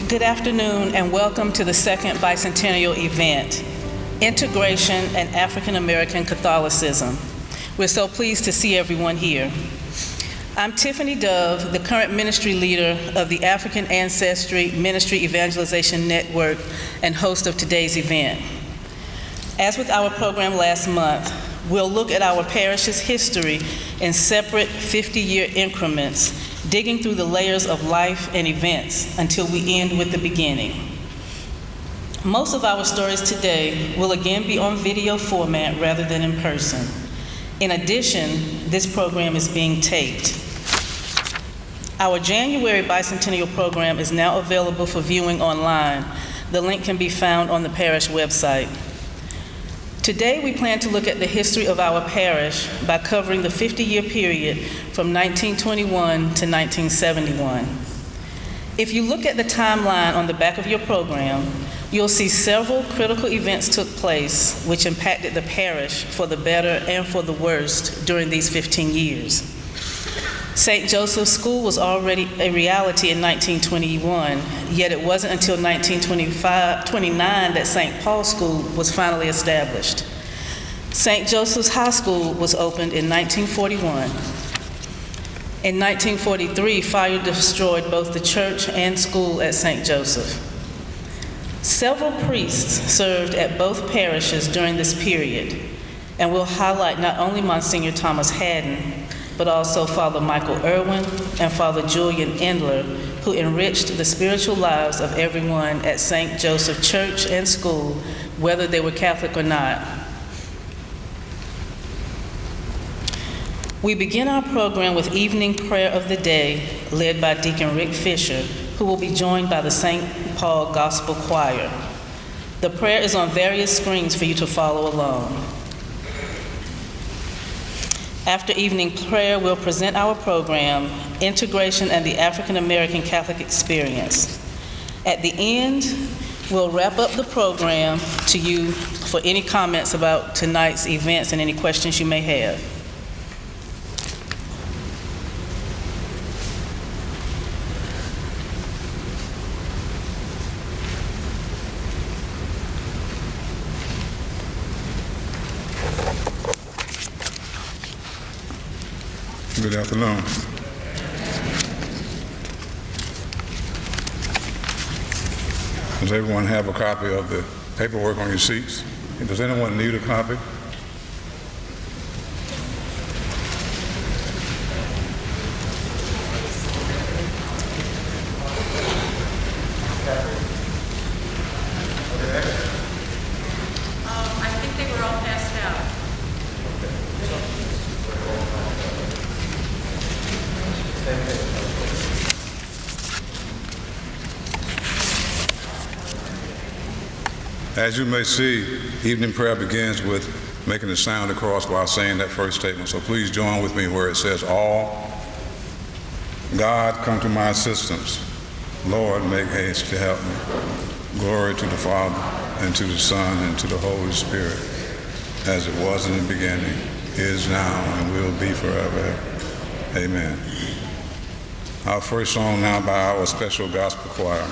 Good afternoon and welcome to the second bicentennial event, Integration and African American Catholicism. We're so pleased to see everyone here. I'm Tiffany Dove, the current ministry leader of the African Ancestry Ministry Evangelization Network and host of today's event. As with our program last month, we'll look at our parish's history in separate 50-year increments, digging through the layers of life and events until we end with the beginning. Most of our stories today will again be on video format rather than in person. In addition, this program is being taped. Our January bicentennial program is now available for viewing online. The link can be found on the parish website. Today, we plan to look at the history of our parish by covering the 50-year period from 1921 to 1971. If you look at the timeline on the back of your program, you'll see several critical events took place which impacted the parish for the better and for the worst during these 15 years. St. Joseph's School was already a reality in 1921, yet it wasn't until 1929 that St. Paul's School was finally established. St. Joseph's High School was opened in 1941. In 1943, fire destroyed both the church and school at St. Joseph. Several priests served at both parishes during this period, and we'll highlight not only Monsignor Thomas Hadden, but also Father Michael Irwin and Father Julian Endler, who enriched the spiritual lives of everyone at St. Joseph Church and School, whether they were Catholic or not. We begin our program with evening prayer of the day, led by Deacon Rick Fisher, who will be joined by the St. Paul Gospel Choir. The prayer is on various screens for you to follow along. After evening prayer, we'll present our program, Integration and the African American Catholic Experience. At the end, we'll wrap up the program to you for any comments about tonight's events and any questions you may have. Good afternoon. Does everyone have a copy of the paperwork on your seats? Does anyone need a copy? I think they were all passed out. As you may see, evening prayer begins with making the sign of the cross while saying that first statement. So please join with me where it says, all. God, come to my assistance. Lord, make haste to help me. Glory to the Father, and to the Son, and to the Holy Spirit, as it was in the beginning, is now, and will be forever. Amen. Our first song now by our special gospel choir.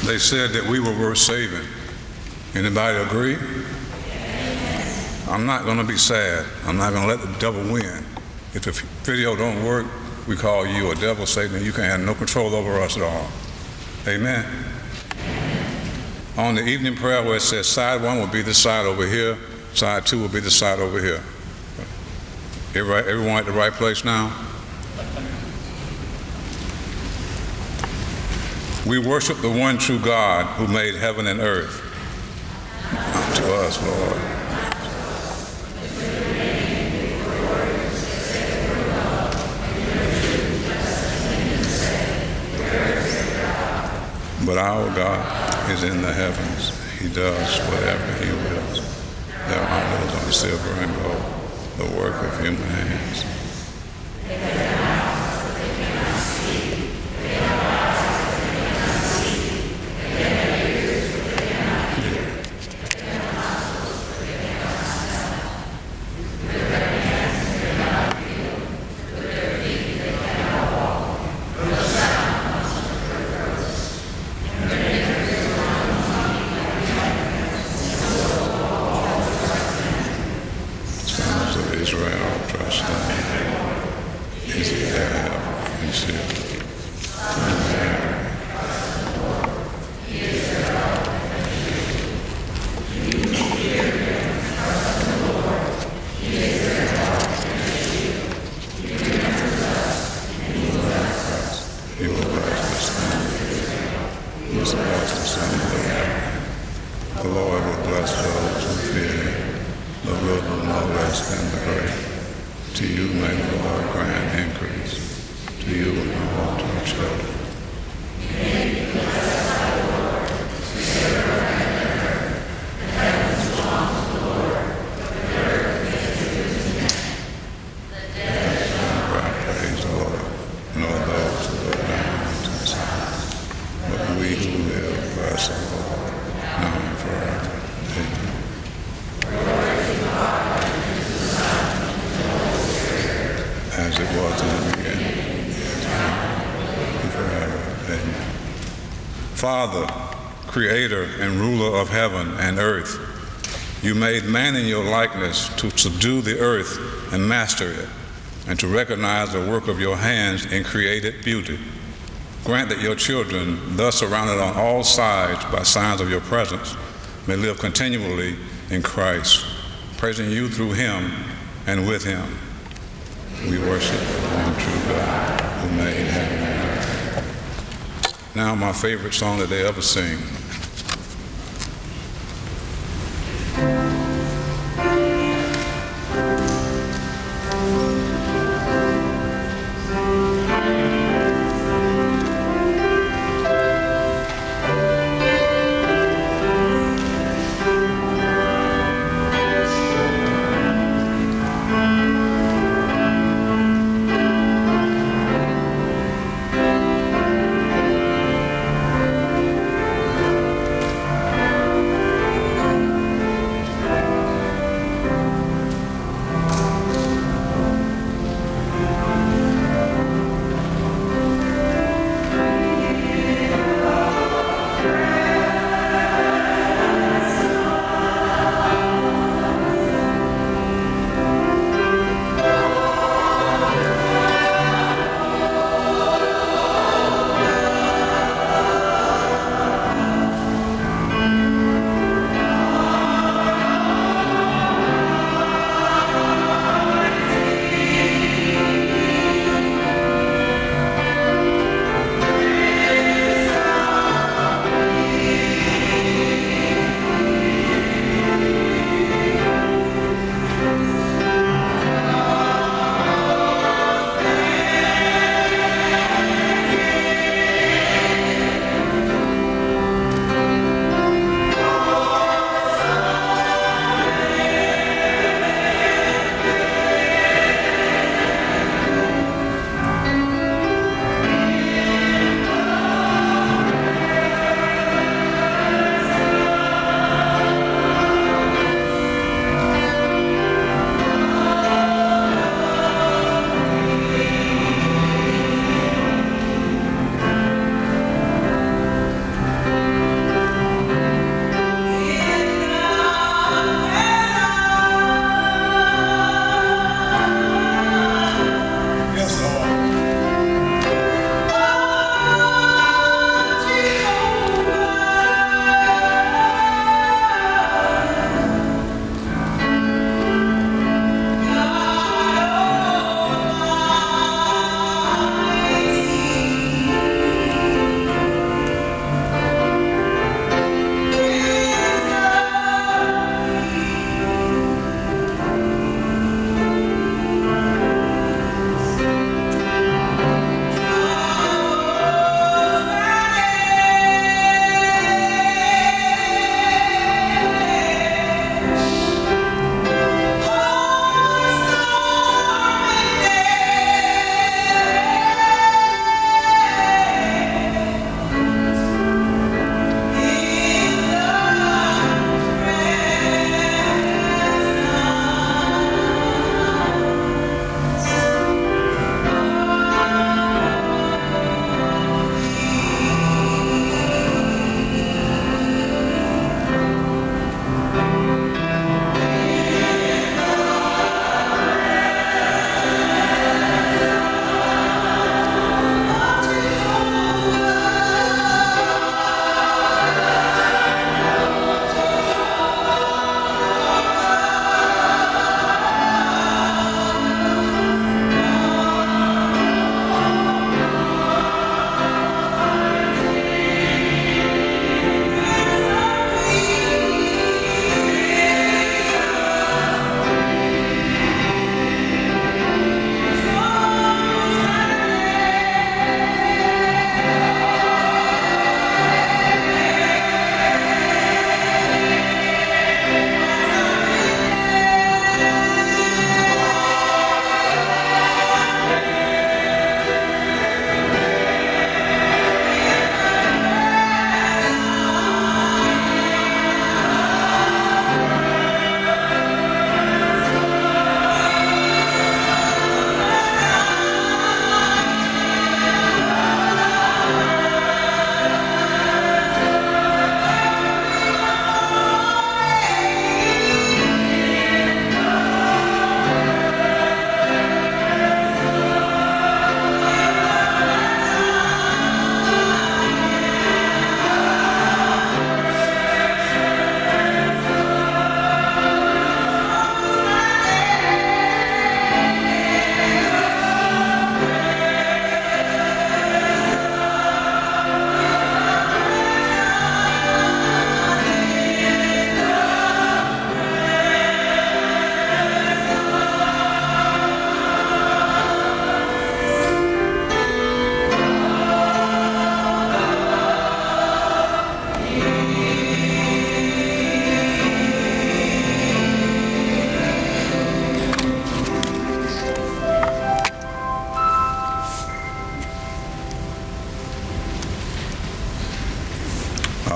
They said that we were worth saving. Anybody agree? I'm not going to be sad. I'm not going to let the devil win. If the video don't work, we call you a devil, Satan, and you can have no control over us at all. Amen. On the evening prayer where it says side 1 will be the side over here, side 2 will be the side over here. Everyone at the right place now? We worship the one true God who made heaven and earth. Unto us, Lord. But our God is in the heavens. He does whatever he wills. There are idols on silver and gold, the work of human hands. The Lord will bless those who fear him, the little no less than the great. To you may the Lord grant increase, to you and all to your children. Praise the Lord, nor those who go down into his house, but we who live bless the Lord, now and forever. Amen. As it was in the beginning, is now, and forever. Amen. Father, creator and ruler of heaven and earth, you made man in your likeness to subdue the earth and master it, and to recognize the work of your hands in created beauty. Grant that your children, thus surrounded on all sides by signs of your presence, may live continually in Christ, praising you through him and with him. We worship the one true God who made heaven and earth. Now my favorite song that they ever sing.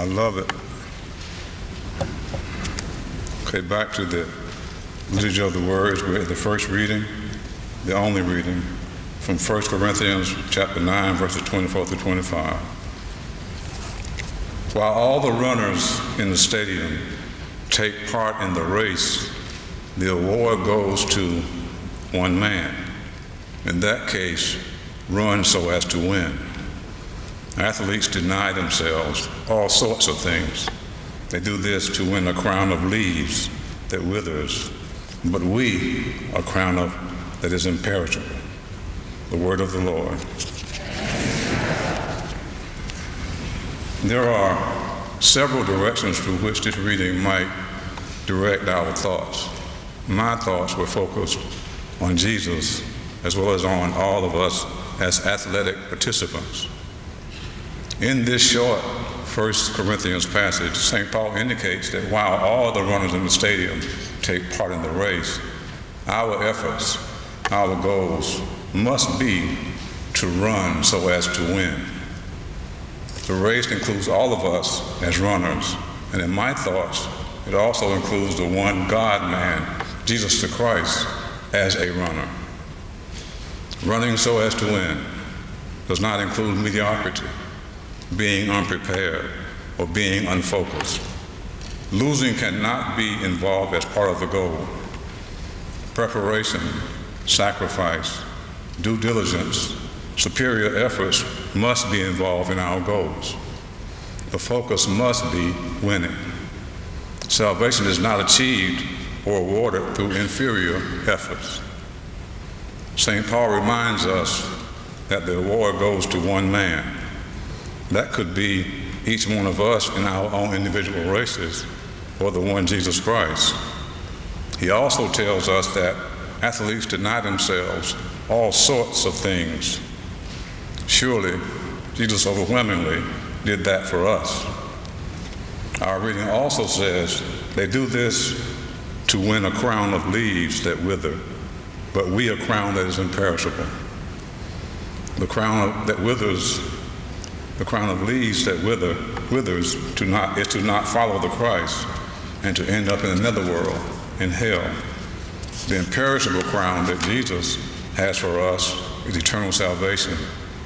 I love it. Okay, back to the liturgy of the words. We're at the first reading, the only reading, from 1 Corinthians chapter 9, verses 24 through 25. While all the runners in the stadium take part in the race, the award goes to one man. In that case, run so as to win. Athletes deny themselves all sorts of things. They do this to win a crown of leaves that withers, but we a crown that is imperishable. The word of the Lord. There are several directions through which this reading might direct our thoughts. My thoughts were focused on Jesus as well as on all of us as athletic participants. In this short 1 Corinthians passage, St. Paul indicates that while all the runners in the stadium take part in the race, our efforts, our goals must be to run so as to win. The race includes all of us as runners, and in my thoughts, it also includes the one God-man, Jesus the Christ, as a runner. Running so as to win does not include mediocrity, being unprepared, or being unfocused. Losing cannot be involved as part of the goal. Preparation, sacrifice, due diligence, superior efforts must be involved in our goals. The focus must be winning. Salvation is not achieved or awarded through inferior efforts. St. Paul reminds us that the award goes to one man. That could be each one of us in our own individual races, or the one Jesus Christ. He also tells us that athletes deny themselves all sorts of things. Surely, Jesus overwhelmingly did that for us. Our reading also says they do this to win a crown of leaves that wither, but we a crown that is imperishable. The crown that withers, the crown of leaves that withers is to not follow the Christ and to end up in another world, in hell. The imperishable crown that Jesus has for us is eternal salvation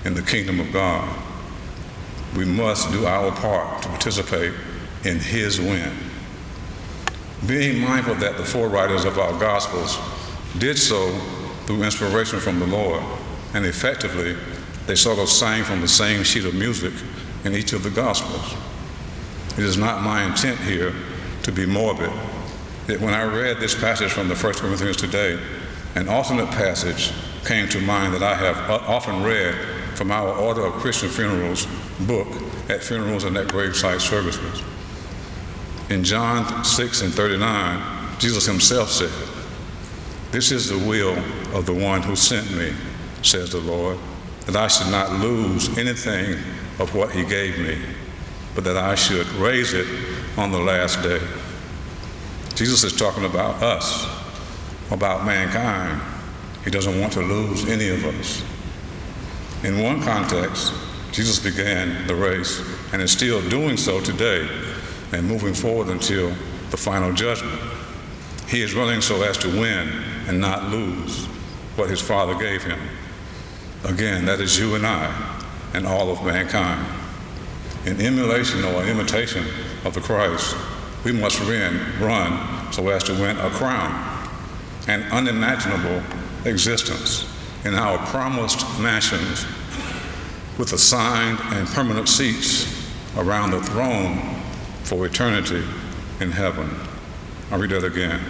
in the kingdom of God. We must do our part to participate in his win. Being mindful that the forewriters of our Gospels did so through inspiration from the Lord, and effectively, they sort of sang from the same sheet of music in each of the Gospels. It is not my intent here to be morbid, yet when I read this passage from the 1 Corinthians today, an alternate passage came to mind that I have often read from our Order of Christian Funerals book at funerals and at graveside services. In John 6:39, Jesus himself said, "This is the will of the one who sent me, says the Lord, that I should not lose anything of what he gave me, but that I should raise it on the last day." Jesus is talking about us, about mankind. He doesn't want to lose any of us. In one context, Jesus began the race and is still doing so today and moving forward until the final judgment. He is running so as to win and not lose what his Father gave him. Again, that is you and I and all of mankind. In emulation or imitation of the Christ, we must run so as to win a crown, an unimaginable existence in our promised mansions with assigned and permanent seats around the throne for eternity in heaven. I'll read that again.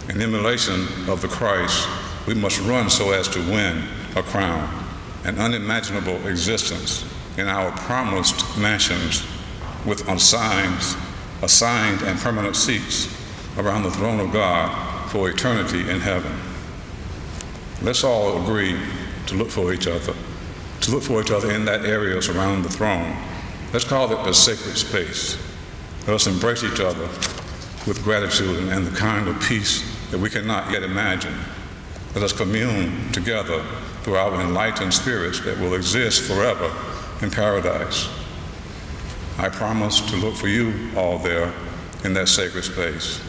In emulation of the Christ, we must run so as to win a crown, an unimaginable existence in our promised mansions with assigned and permanent seats around the throne of God for eternity in heaven. Let's all agree to look for each other in that area surrounding the throne. Let's call it the sacred space. Let us embrace each other with gratitude and the kind of peace that we cannot yet imagine. Let us commune together through our enlightened spirits that will exist forever in paradise. I promise to look for you all there in that sacred space.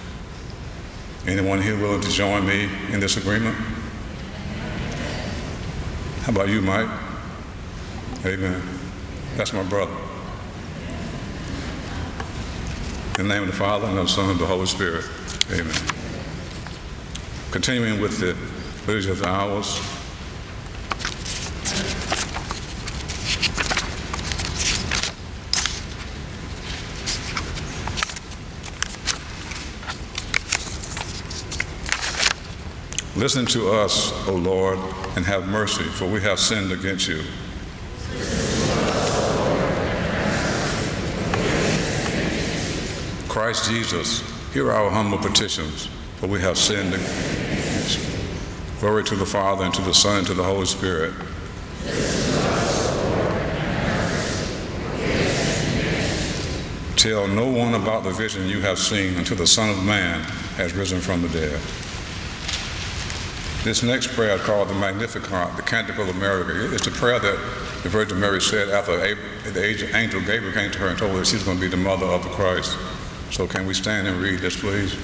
Anyone here willing to join me in this agreement? How about you, Mike? Amen. That's my brother. In the name of the Father, and of the Son, and of the Holy Spirit. Amen. Continuing with the liturgy of the hours. Listen to us, O Lord, and have mercy, for we have sinned against you. Christ Jesus, hear our humble petitions, for we have sinned against you. Glory to the Father, and to the Son, and to the Holy Spirit. Tell no one about the vision you have seen until the Son of Man has risen from the dead. This next prayer is called the Magnificat, the Canticle of Mary. It's the prayer that the Virgin Mary said after the angel Gabriel came to her and told her she's going to be the mother of the Christ. So can we stand and read this, please?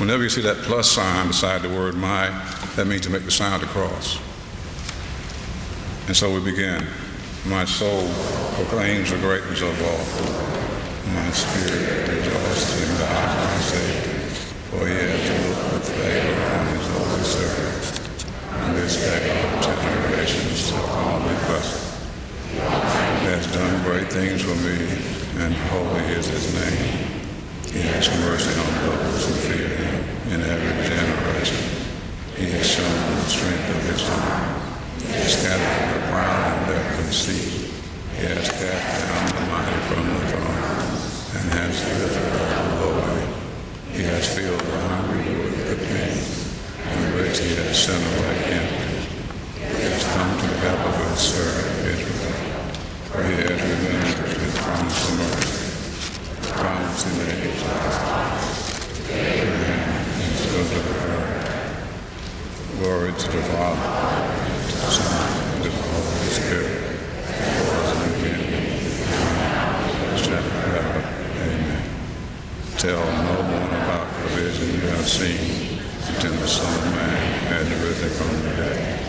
Whenever you see that plus sign beside the word my, that means to make the sign of the cross. And so we begin. My soul proclaims the greatness of all. My spirit rejoices in God, my Savior. For he has looked with favor on his holy servant. And this day all generations shall call me blessed. He has done great things for me, and holy is his name. He has mercy on those who fear him in every generation. He has shown the strength of his arm. He has scattered the proud in their conceit. He has cast down the mighty from the throne, and has lifted up the lowly. He has filled the hungry with good things, and the rich he has sent away empty. He has come to the help of his servant Israel, for he has remembered his promise of mercy, the promise he made to Abraham and to the earth. Glory to the Father, to the Son, and to the Holy Spirit, as was in the beginning, Amen. Tell no one about the vision you have seen until the Son of Man has risen from the dead.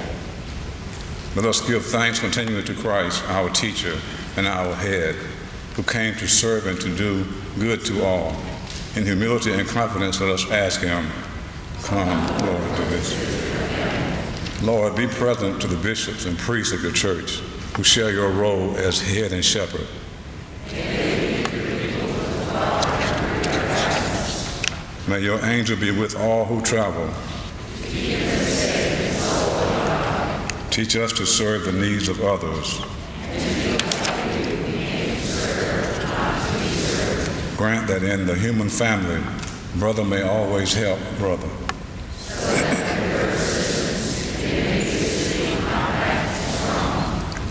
Let us give thanks continually to Christ, our teacher and our head, who came to serve and to do good to all. In humility and confidence, let us ask him, come, Lord, to this. Lord, be present to the bishops and priests of your church, who share your role as head and shepherd. May your angel be with all who travel. Teach us to serve the needs of others. Grant that in the human family, brother may always help brother.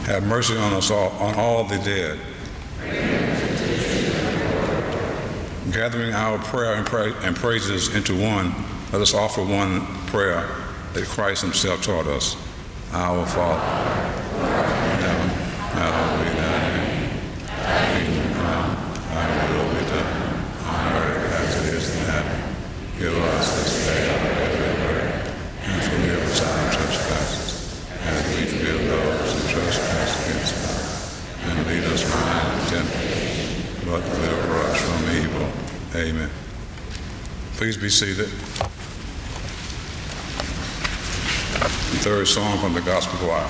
Have mercy on us all, on all the dead. Gathering our prayer and praises into one, let us offer one prayer that Christ himself taught us. Our Father, hallowed be thy name. Thy kingdom come, thy will be done, on earth as it is in heaven. Give us this day our daily bread, and forgive us our trespasses, as we forgive those who trespass against us. And lead us not into temptation, but deliver us from evil. Amen. Please be seated. The third song from the Gospel Choir.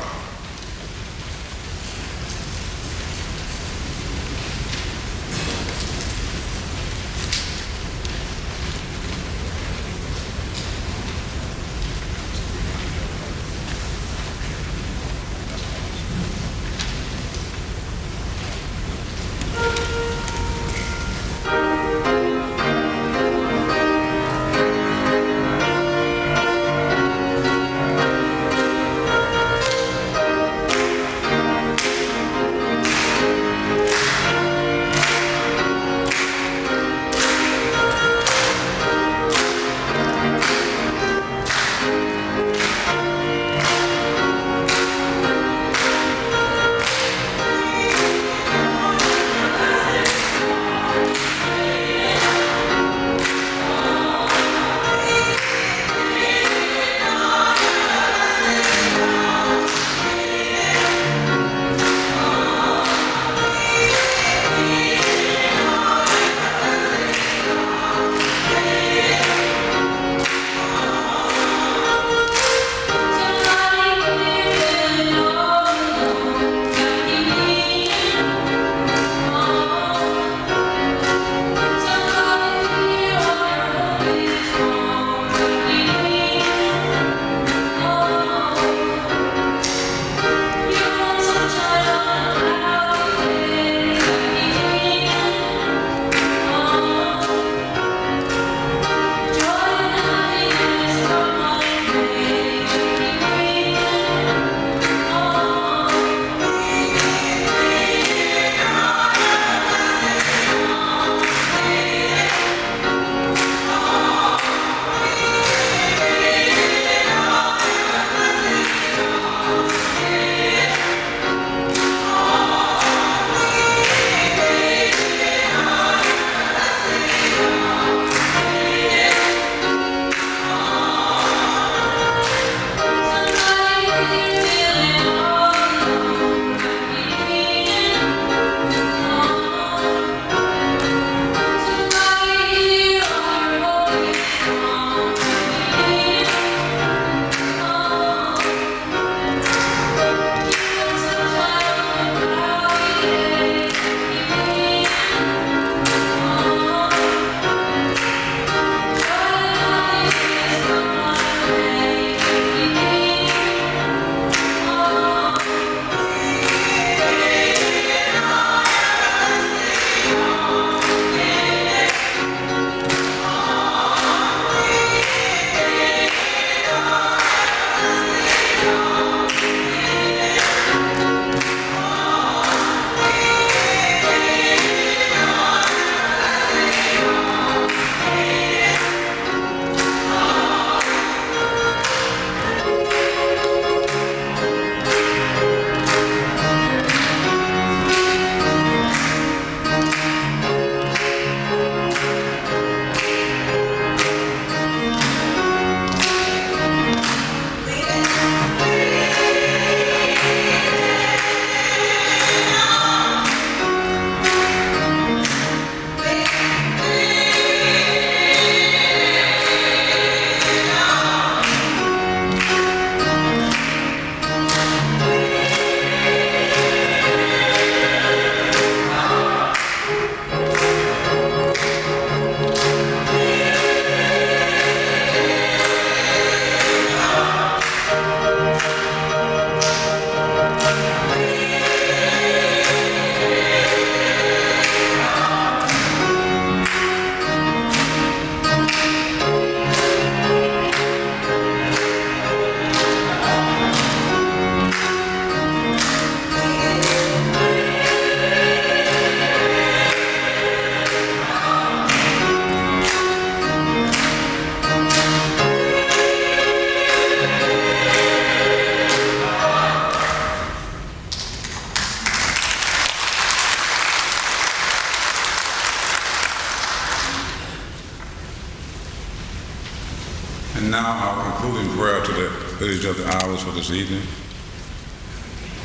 now our concluding prayer to the Liturgy of the Hours for this evening.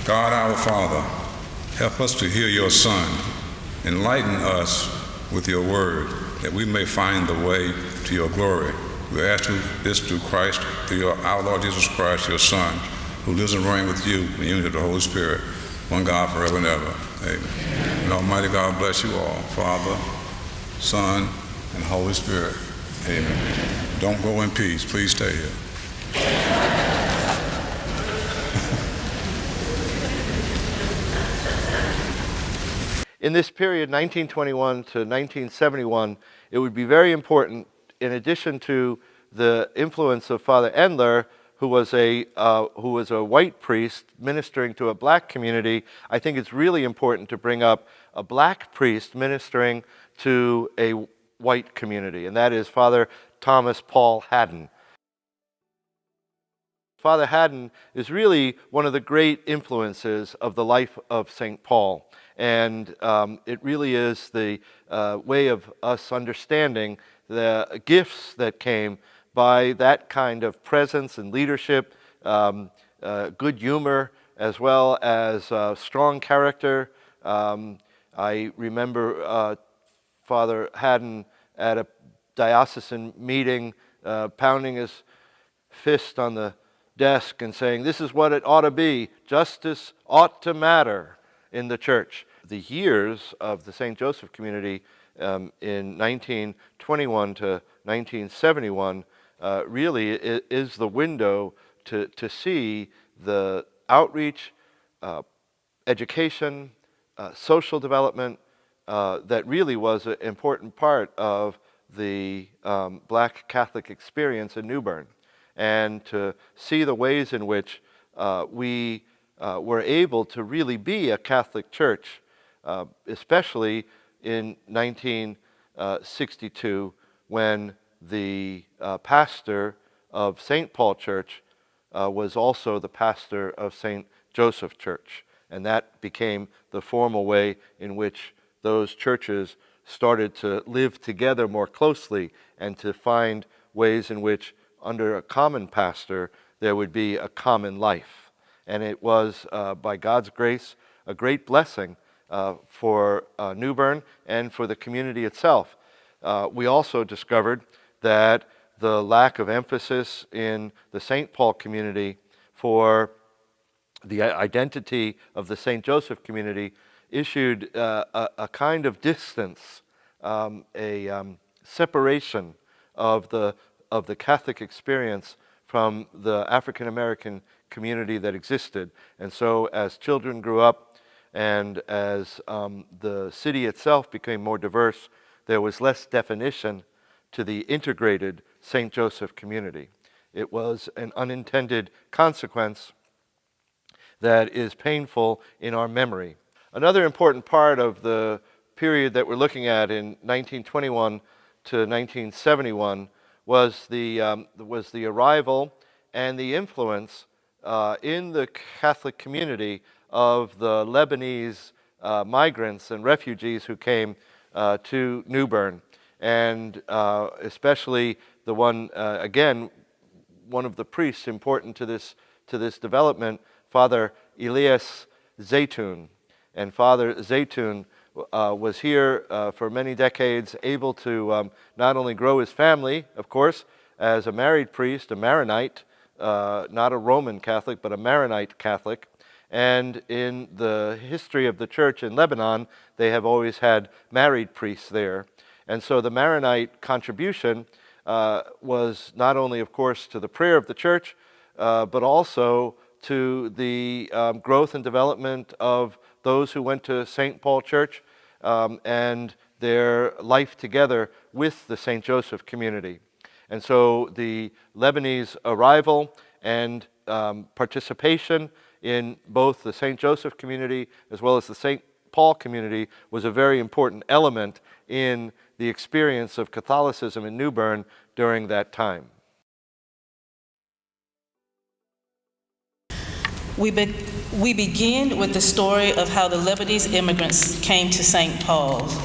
God our Father, help us to hear your Son. Enlighten us with your word, that we may find the way to your glory. We ask this through Christ, through our Lord Jesus Christ, your Son, who lives and reigns with you in the unity of the Holy Spirit, one God forever and ever. Amen. And Almighty God bless you all, Father, Son, and Holy Spirit. Amen. Don't go in peace. Please stay here. In this period, 1921 to 1971, it would be very important, in addition to the influence of Father Endler, who was a white priest ministering to a black community. I think it's really important to bring up a black priest ministering to a white community, and that is Father Thomas Paul Hadden. Father Hadden is really one of the great influences of the life of St. Paul. And it really is the way of us understanding the gifts that came by that kind of presence and leadership, good humor, as well as strong character. I remember Father Hadden at a diocesan meeting pounding his fist on the desk and saying, "This is what it ought to be. Justice ought to matter in the church." The years of the St. Joseph community in 1921 to 1971 really is the window to see the outreach, education, social development that really was an important part of the Black Catholic experience in New Bern, and to see the ways in which we were able to really be a Catholic church, especially in 1962, when the pastor of St. Paul Church was also the pastor of St. Joseph Church. And that became the formal way in which those churches started to live together more closely and to find ways in which, under a common pastor, there would be a common life. And it was, by God's grace, a great blessing for New Bern and for the community itself. We also discovered that the lack of emphasis in the St. Paul community for the identity of the St. Joseph community issued a kind of distance, a separation of the Catholic experience from the African American community that existed. And so as children grew up and as the city itself became more diverse, there was less definition to the integrated St. Joseph community. It was an unintended consequence that is painful in our memory. Another important part of the period that we're looking at in 1921 to 1971 was the arrival and the influence in the Catholic community of the Lebanese migrants and refugees who came to New Bern, and especially the one, again, one of the priests important to this development, Father Elias Zaytoun. And Father Zaytoun was here for many decades, able to not only grow his family, of course, as a married priest, a Maronite, not a Roman Catholic, but a Maronite Catholic. And in the history of the church in Lebanon, they have always had married priests there. And so the Maronite contribution was not only, of course, to the prayer of the church, but also to the growth and development of those who went to St. Paul Church and their life together with the St. Joseph community. And so the Lebanese arrival and participation in both the St. Joseph community as well as the St. Paul community was a very important element in the experience of Catholicism in New Bern during that time. We begin with the story of how the Lebanese immigrants came to St. Paul's.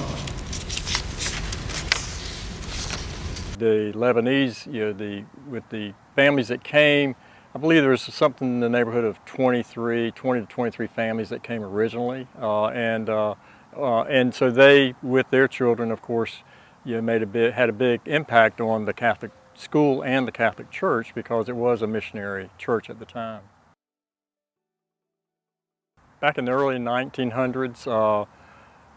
The Lebanese, with the families that came, I believe there was something in the neighborhood of 20 to 23 families that came originally, and so they, with their children, of course, had a big impact on the Catholic school and the Catholic Church, because it was a missionary church at the time. Back in the early 1900s,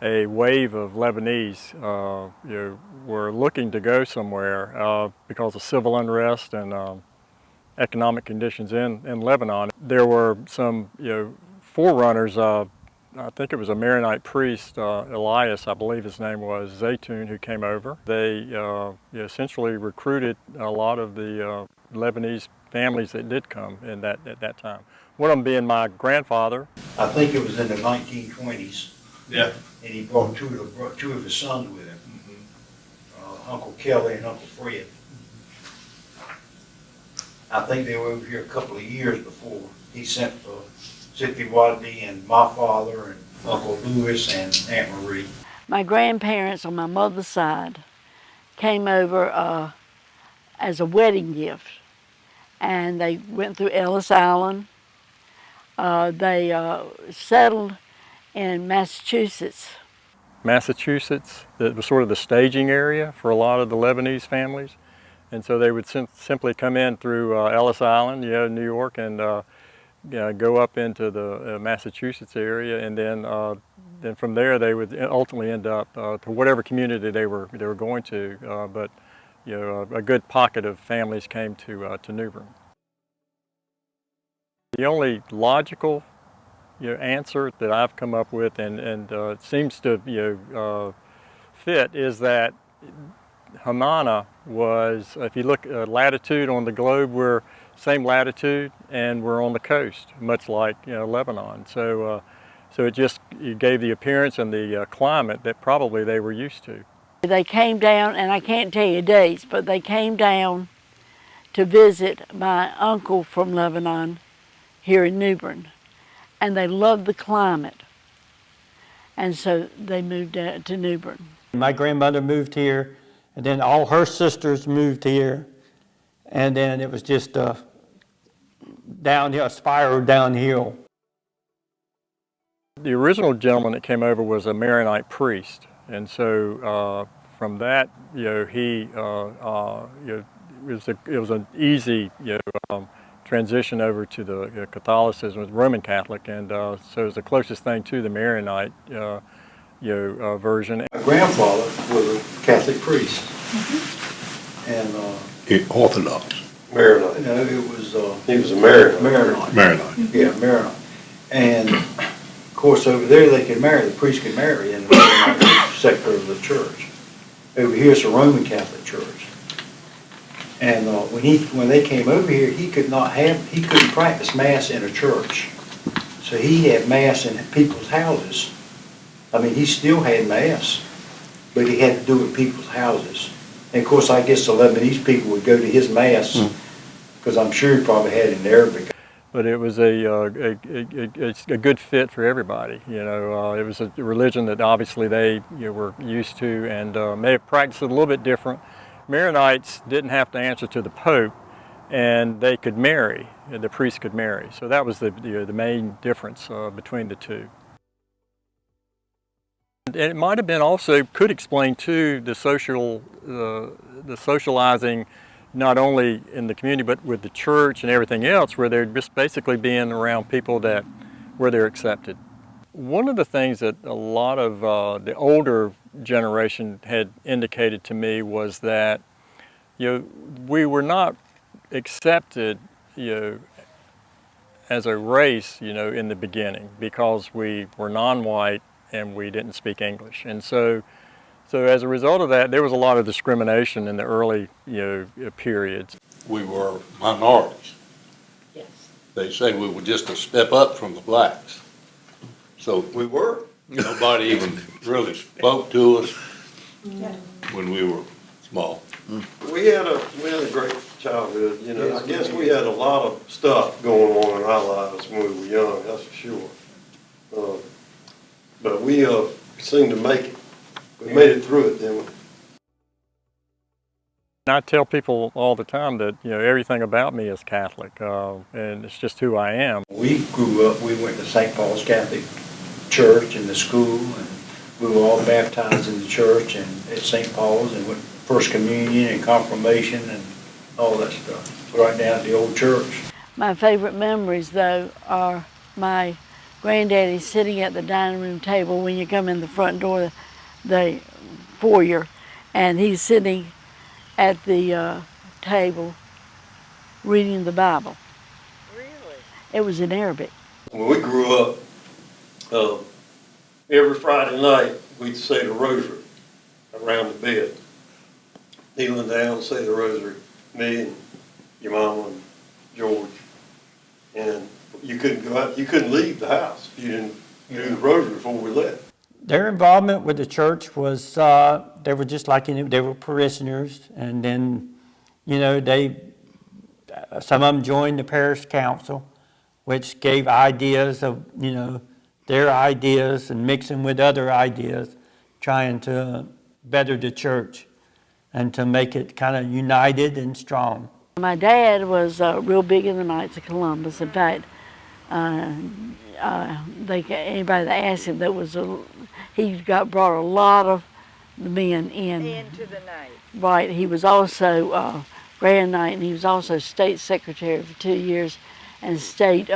a wave of Lebanese were looking to go somewhere because of civil unrest and economic conditions in Lebanon. There were some forerunners. I think it was a Maronite priest, Elias, I believe his name was, Zaytun, who came over. They essentially recruited a lot of the Lebanese families that did come at that time. One of them being my grandfather. I think it was in the 1920s. Yeah. And he brought two of his sons with him, Uncle Kelly and Uncle Fred. I think they were over here a couple of years before he sent for Zippy Wadney and my father and Uncle Lewis and Aunt Marie. My grandparents on my mother's side came over as a wedding gift, and they went through Ellis Island. They settled in Massachusetts. Massachusetts, that was sort of the staging area for a lot of the Lebanese families. And so they would simply come in through Ellis Island, New York, and go up into the Massachusetts area, and then from there they would ultimately end up to whatever community they were going to. But a good pocket of families came to New Bern. The only logical answer that I've come up with, and it seems to fit, is that Hamana was, if you look at latitude on the globe, we're same latitude and we're on the coast, much like Lebanon. So it gave the appearance and the climate that probably they were used to. They came down, and I can't tell you dates, but they came down to visit my uncle from Lebanon here in New Bern, and they loved the climate, and so they moved out to New Bern. My grandmother moved here, and then all her sisters moved here, and then it was just downhill, a spiral downhill. The original gentleman that came over was a Maronite priest, and so from that, it was an easy transition over to the Catholicism, was Roman Catholic, and so it was the closest thing to the Maronite version. My grandfather was a Catholic priest. And Orthodox. Maronite. No, it was He was a Maronite. Maronite. Maronite. Yeah, Maronite. And of course over there they could marry, the priest could marry in the Maronite sector of the church. Over here it's a Roman Catholic church. And when they came over here, he couldn't practice Mass in a church. So he had Mass in people's houses. I mean, he still had Mass, but he had to do it in people's houses. And of course, I guess the Lebanese people would go to his Mass, because I'm sure he probably had it in Arabic. But it was a good fit for everybody. It was a religion that obviously they were used to, and may have practiced it a little bit different. Maronites didn't have to answer to the Pope, and they could marry. The priest could marry. So that was the main difference between the two. And it might have been also, could explain too, the socializing, not only in the community but with the church and everything else, where they're just basically being around people where they're accepted. One of the things that a lot of the older generation had indicated to me was that we were not accepted as a race in the beginning, because we were non-white and we didn't speak English. And so as a result of that, there was a lot of discrimination in the early periods. We were minorities. Yes. They said we were just a step up from the blacks. So we were. Nobody even really spoke to us when we were small. We had a great childhood. I guess we had a lot of stuff going on in our lives when we were young, that's for sure. But we seemed to make it. We made it through it, didn't we? I tell people all the time that, everything about me is Catholic, and it's just who I am. We grew up, we went to St. Paul's Catholic Church and the school, and we were all baptized in the church and at St. Paul's, and went First Communion and Confirmation and all that stuff, right down to the old church. My favorite memories, though, are my granddaddy sitting at the dining room table when you come in the front door, the foyer, and he's sitting at the table reading the Bible. Really? It was in Arabic. When we grew up, every Friday night, we'd say the rosary around the bed. Kneeling down, say the rosary, me and your mama and George. And you couldn't go out, you couldn't leave the house if you didn't do the rosary before we left. Their involvement with the church was, they were just like, they were parishioners, and then, some of them joined the parish council, which gave ideas of, their ideas and mixing with other ideas, trying to better the church and to make it kind of united and strong. My dad was real big in the Knights of Columbus. In fact, anybody that asked him, he brought a lot of the men Into the night. Right. He was also Grand Knight, and he was also state secretary for 2 years and state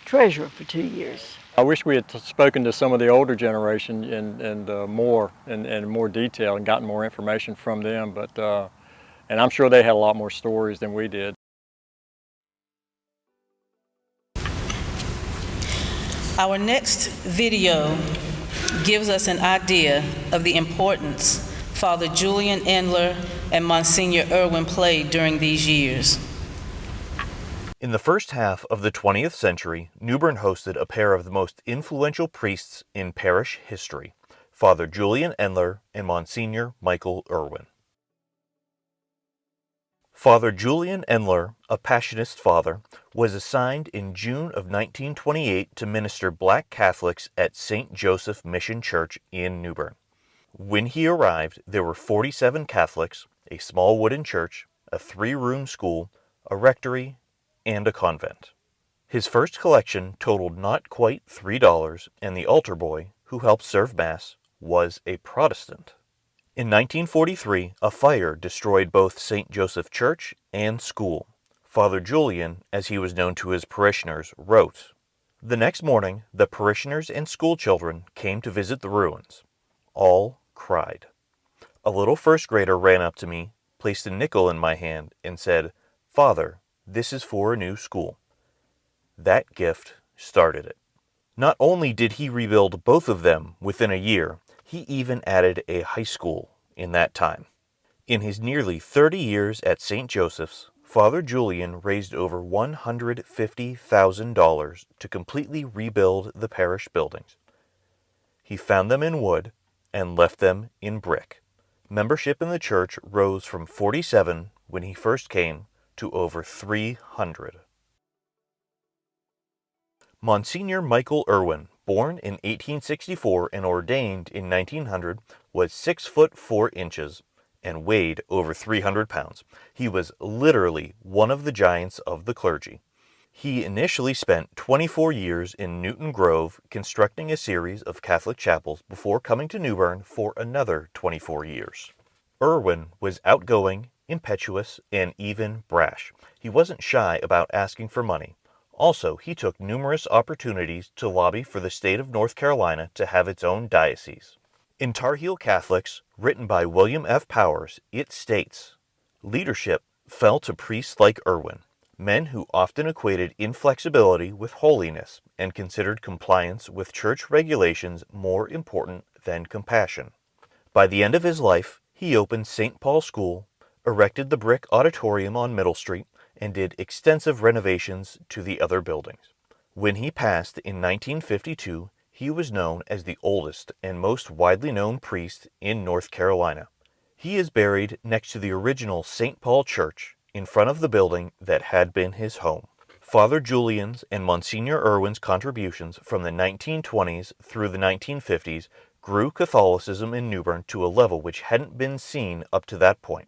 treasurer for 2 years. I wish we had spoken to some of the older generation in more detail and gotten more information from them, but and I'm sure they had a lot more stories than we did. Our next video gives us an idea of the importance Father Julian Endler and Monsignor Irwin played during these years. In the first half of the 20th century, New Bern hosted a pair of the most influential priests in parish history, Father Julian Endler and Monsignor Michael Irwin. Father Julian Endler, a Passionist father, was assigned in June of 1928 to minister black Catholics at St. Joseph Mission Church in New Bern. When he arrived, there were 47 Catholics, a small wooden church, a 3-room school, a rectory, and a convent. His first collection totaled not quite $3, and the altar boy, who helped serve Mass, was a Protestant. In 1943, a fire destroyed both St. Joseph Church and school. Father Julian, as he was known to his parishioners, wrote, "The next morning, the parishioners and school children came to visit the ruins. All cried. A little first grader ran up to me, placed a nickel in my hand, and said, 'Father, this is for a new school.' That gift started it. Not only did he rebuild both of them within a year, he even added a high school in that time. In his nearly 30 years at St. Joseph's, Father Julian raised over $150,000 to completely rebuild the parish buildings. He found them in wood and left them in brick. Membership in the church rose from 47 when he first came to over 300. Monsignor Michael Irwin, born in 1864 and ordained in 1900, was 6 foot 4 inches and weighed over 300 pounds. He was literally one of the giants of the clergy. He initially spent 24 years in Newton Grove constructing a series of Catholic chapels before coming to New Bern for another 24 years. Irwin was outgoing, impetuous, and even brash. He wasn't shy about asking for money. Also, he took numerous opportunities to lobby for the state of North Carolina to have its own diocese. In Tar Heel Catholics, written by William F. Powers, it states, "Leadership fell to priests like Irwin, men who often equated inflexibility with holiness and considered compliance with church regulations more important than compassion. By the end of his life, he opened St. Paul's School, erected the brick auditorium on Middle Street, and did extensive renovations to the other buildings. When he passed in 1952, he was known as the oldest and most widely known priest in North Carolina. He is buried next to the original St. Paul Church in front of the building that had been his home. Father Julian's and Monsignor Irwin's contributions from the 1920s through the 1950s grew Catholicism in New Bern to a level which hadn't been seen up to that point.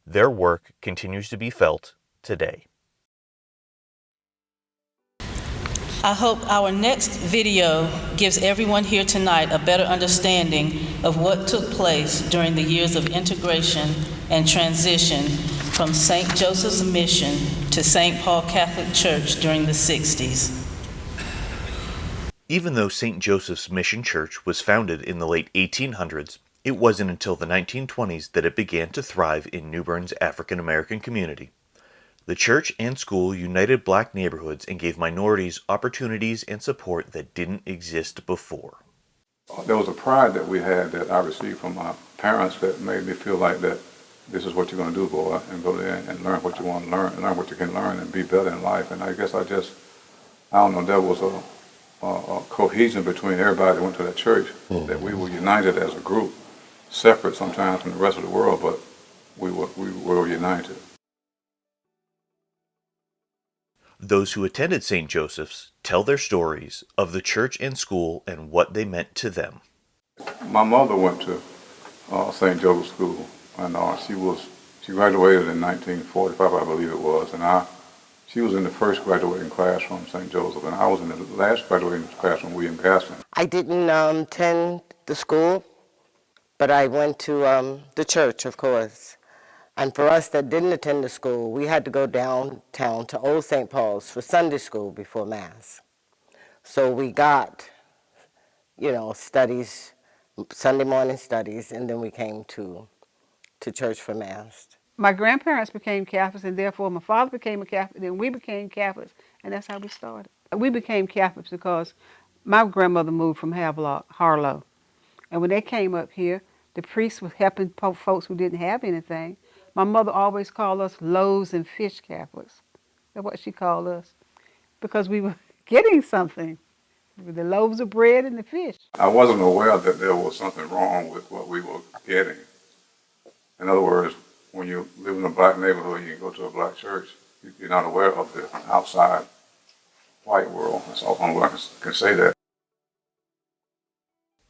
Their work continues to be felt today. I hope our next video gives everyone here tonight a better understanding of what took place during the years of integration and transition from St. Joseph's Mission to St. Paul Catholic Church during the 60s. Even though St. Joseph's Mission Church was founded in the late 1800s, it wasn't until the 1920s that it began to thrive in New Bern's African American community. The church and school united black neighborhoods and gave minorities opportunities and support that didn't exist before. There was a pride that we had that I received from my parents that made me feel like that this is what you're going to do, boy, and go there and learn what you want to learn, and learn what you can learn and be better in life. And I guess I don't know, there was a cohesion between everybody that went to that church, that we were united as a group, separate sometimes from the rest of the world, but we were united. Those who attended St. Joseph's tell their stories of the church and school and what they meant to them. My mother went to St. Joseph's School, and she graduated in 1945, I believe it was, and she was in the first graduating class from St. Joseph, and I was in the last graduating class from William Gaston. I didn't attend the school, but I went to the church, of course. And for us that didn't attend the school, we had to go downtown to Old St. Paul's for Sunday school before Mass. So we got, studies, Sunday morning studies, and then we came to church for Mass. My grandparents became Catholics, and therefore my father became a Catholic, and we became Catholics, and that's how we started. We became Catholics because my grandmother moved from Havelock, Harlow, and when they came up here, the priest was helping folks who didn't have anything. My mother always called us loaves and fish Catholics. That's what she called us, because we were getting something, the loaves of bread and the fish. I wasn't aware that there was something wrong with what we were getting. In other words, when you live in a black neighborhood, you go to a black church, you're not aware of the outside white world. That's all I can say that.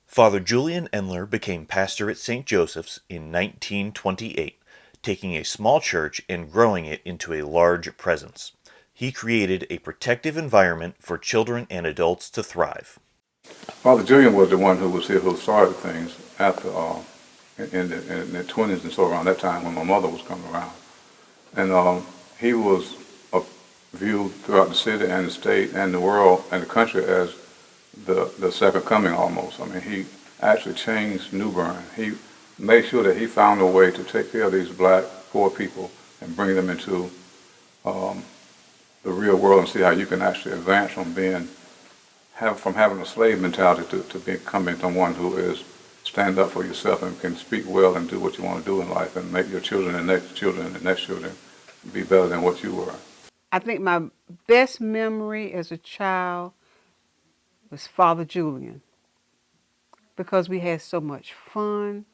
Father Julian Endler became pastor at St. Joseph's in 1928, taking a small church and growing it into a large presence. He created a protective environment for children and adults to thrive. Father Julian was the one who started things after in the 20s and so around that time when my mother was coming around. And he was viewed throughout the city and the state and the world and the country as the second coming almost. I mean, he actually changed New Bern. He made sure that he found a way to take care of these black poor people and bring them into the real world and see how you can actually advance from having a slave mentality to becoming someone who is stand up for yourself and can speak well and do what you want to do in life and make your children and next children and the next children be better than what you were. I think my best memory as a child was Father Julian, because we had so much fun.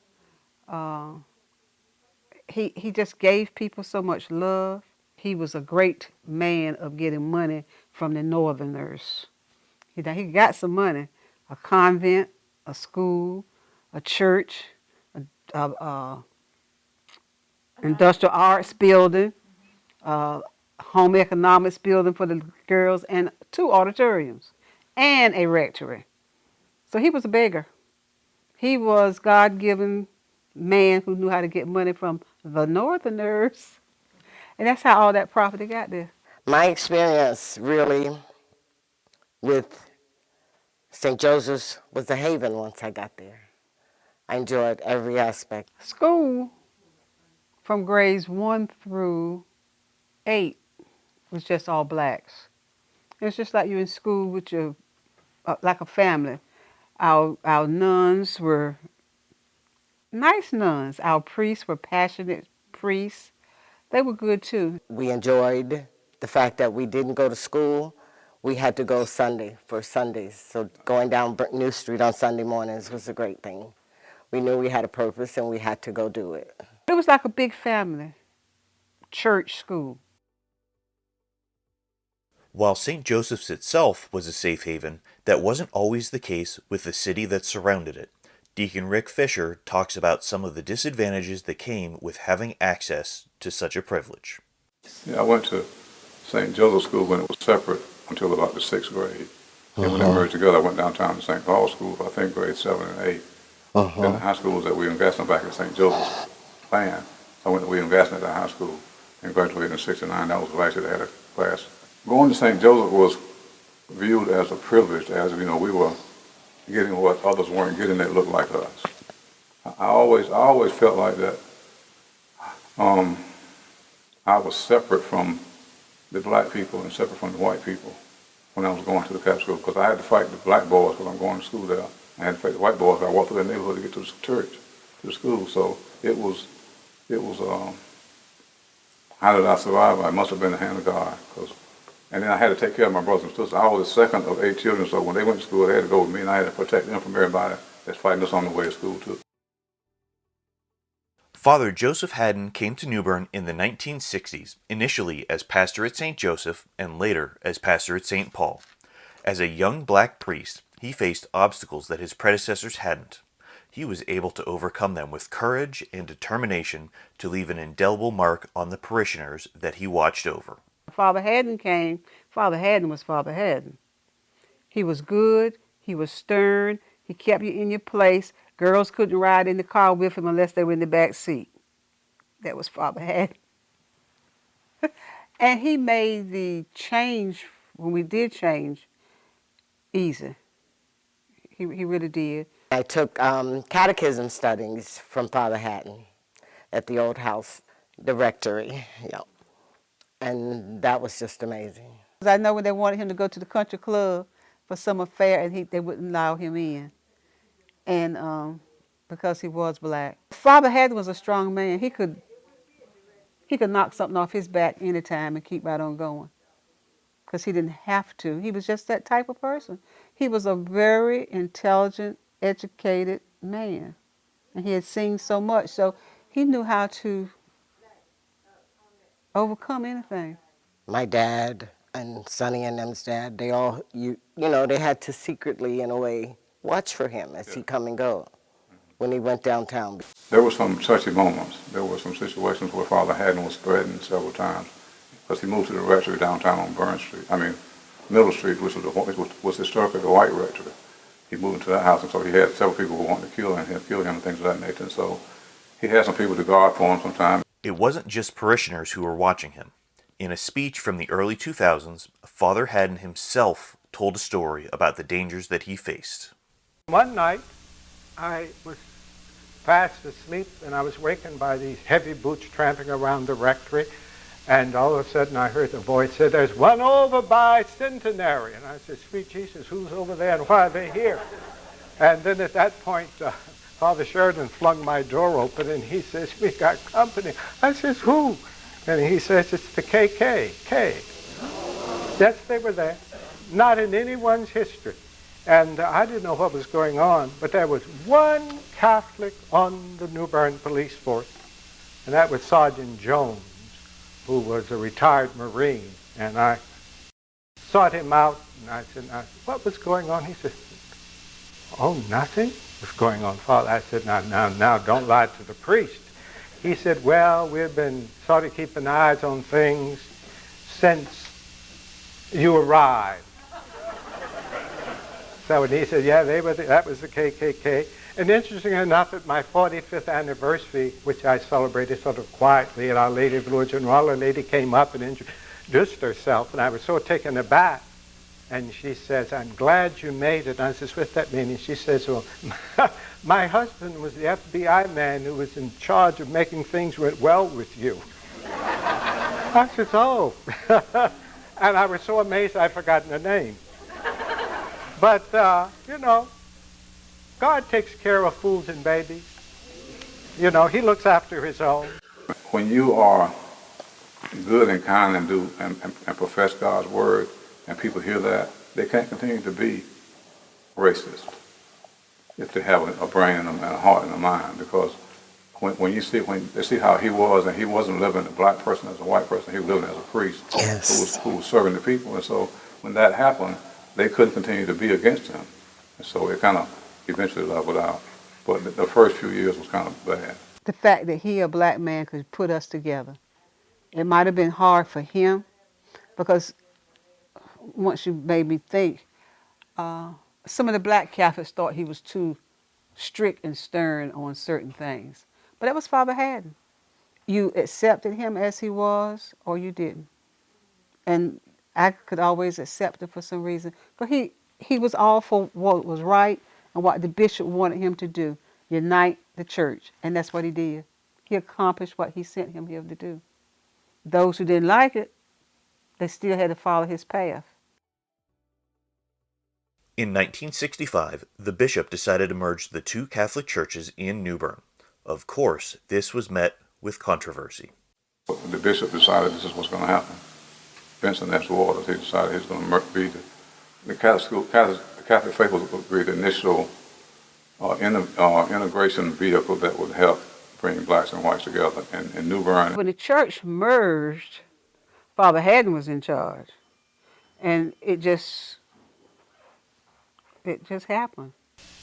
He just gave people so much love. He was a great man of getting money from the Northerners. He got some money, a convent, a school, a church, a industrial arts building, home economics building for the girls, and 2 auditoriums, and a rectory. So he was a beggar. He was God-given man who knew how to get money from the Northerners. And that's how all that property got there. My experience really with St. Joseph's was a haven once I got there. I enjoyed every aspect. School from grades 1 through 8 was just all blacks. It was just like you're in school with your, like a family. Our nuns were nice nuns. Our priests were passionate priests. They were good too. We enjoyed the fact that we didn't go to school. We had to go Sunday for Sundays. So going down New Street on Sunday mornings was a great thing. We knew we had a purpose and we had to go do it. It was like a big family, church school. While St. Joseph's itself was a safe haven, that wasn't always the case with the city that surrounded it. Deacon Rick Fisher talks about some of the disadvantages that came with having access to such a privilege. Yeah, I went to St. Joseph School when it was separate until about the 6th grade. And when they merged together, I went downtown to St. Paul School for, I think, grade 7 and 8. Then the high school was at William Gassner back at St. Joseph's plan. So I went to William Gassner at the high school and graduated in '69. That was the last year they had a class. Going to St. Joseph was viewed as a privilege, as, you know, we were getting what others weren't getting that looked like us. I always felt like that. I was separate from the black people and separate from the white people when I was going to the Catholic school, because I had to fight the black boys when I'm going to school there. I had to fight the white boys. I walked through the neighborhood to get to the church, to the school. So it was. How did I survive? I must have been the hand of God. And then I had to take care of my brothers and sisters. I was the second of 8 children, so when they went to school, they had to go with me, and I had to protect them from everybody that's fighting us on the way to school too. Father Joseph Hadden came to New Bern in the 1960s, initially as pastor at St. Joseph and later as pastor at St. Paul. As a young black priest, he faced obstacles that his predecessors hadn't. He was able to overcome them with courage and determination to leave an indelible mark on the parishioners that he watched over. Father Hadden came. Father Hadden was Father Hadden. He was good. He was stern. He kept you in your place. Girls couldn't ride in the car with him unless they were in the back seat. That was Father Hadden. And he made the change, when we did change, easy. He really did. I took catechism studies from Father Hadden at the old house, the rectory, and that was just amazing. I know when they wanted him to go to the country club for some affair, and they wouldn't allow him in, and because he was black. Father Hadden was a strong man. He could knock something off his back anytime and keep right on going, because he didn't have to. He was just that type of person. He was a very intelligent, educated man, and he had seen so much, so he knew how to overcome anything. My dad and Sonny and them's dad, they all, they had to secretly, in a way, watch for him as he come and go when he went downtown. There were some touchy moments. There were some situations where Father Hadden was threatened several times because he moved to the rectory downtown on Middle Street, which was historically the white rectory. He moved into that house, and so he had several people who wanted to kill him and things of that nature. And so he had some people to guard for him sometimes. It wasn't just parishioners who were watching him. In a speech from the early 2000s, Father Hadden himself told a story about the dangers that he faced. One night, I was fast asleep, and I was wakened by these heavy boots tramping around the rectory. And all of a sudden I heard the voice say, "There's one over by Bicentennial." And I said, "Sweet Jesus, who's over there and why are they here?" And then at that point, Father Sheridan flung my door open and he says, "We got company." I says, "Who?" And he says, "It's the KKK. Yes, they were there. Not in anyone's history. And I didn't know what was going on, but there was one Catholic on the New Bern police force, and that was Sergeant Jones, who was a retired Marine. And I sought him out, and I said, "What was going on?" He said, "Oh, nothing was going on, Father." I said, now, don't lie to the priest." He said, "Well, we've been sort of keeping eyes on things since you arrived." So and he said, "Yeah, that was the KKK." And interestingly enough, at my 45th anniversary, which I celebrated sort of quietly at Our Lady of Lourdes, and Our Lady came up and introduced herself, and I was so taken aback. And she says, "I'm glad you made it." And I says, "What's that mean?" And she says, "Well, my husband was the FBI man who was in charge of making things went well with you." I says, "Oh." And I was so amazed I'd forgotten her name. But, God takes care of fools and babies. He looks after his own. When you are good and kind and profess God's word, and people hear that, they can't continue to be racist if they have a brain and a heart and a mind. Because when they see how he was, and he wasn't living a black person as a white person, he was living as a priest who was serving the people. And so when that happened, they couldn't continue to be against him. And so it kind of eventually leveled out. but the first few years was kind of bad. The fact that he, a black man, could put us together. It might have been hard for him because once you made me think, some of the black Catholics thought he was too strict and stern on certain things. But that was Father Hadden. You accepted him as he was or you didn't. And I could always accept him for some reason. But he was all for what was right and what the bishop wanted him to do, unite the church. And that's what he did. He accomplished what he sent him here to do. Those who didn't like it, they still had to follow his path. In 1965, the bishop decided to merge the two Catholic churches in New Bern. Of course, this was met with controversy. The bishop decided this is what's going to happen. Vincent S. Waters, he decided he was going to be the Catholic faith was going to be the initial integration vehicle that would help bring blacks and whites together in New Bern. When the church merged, Father Hadden was in charge. And it just happened.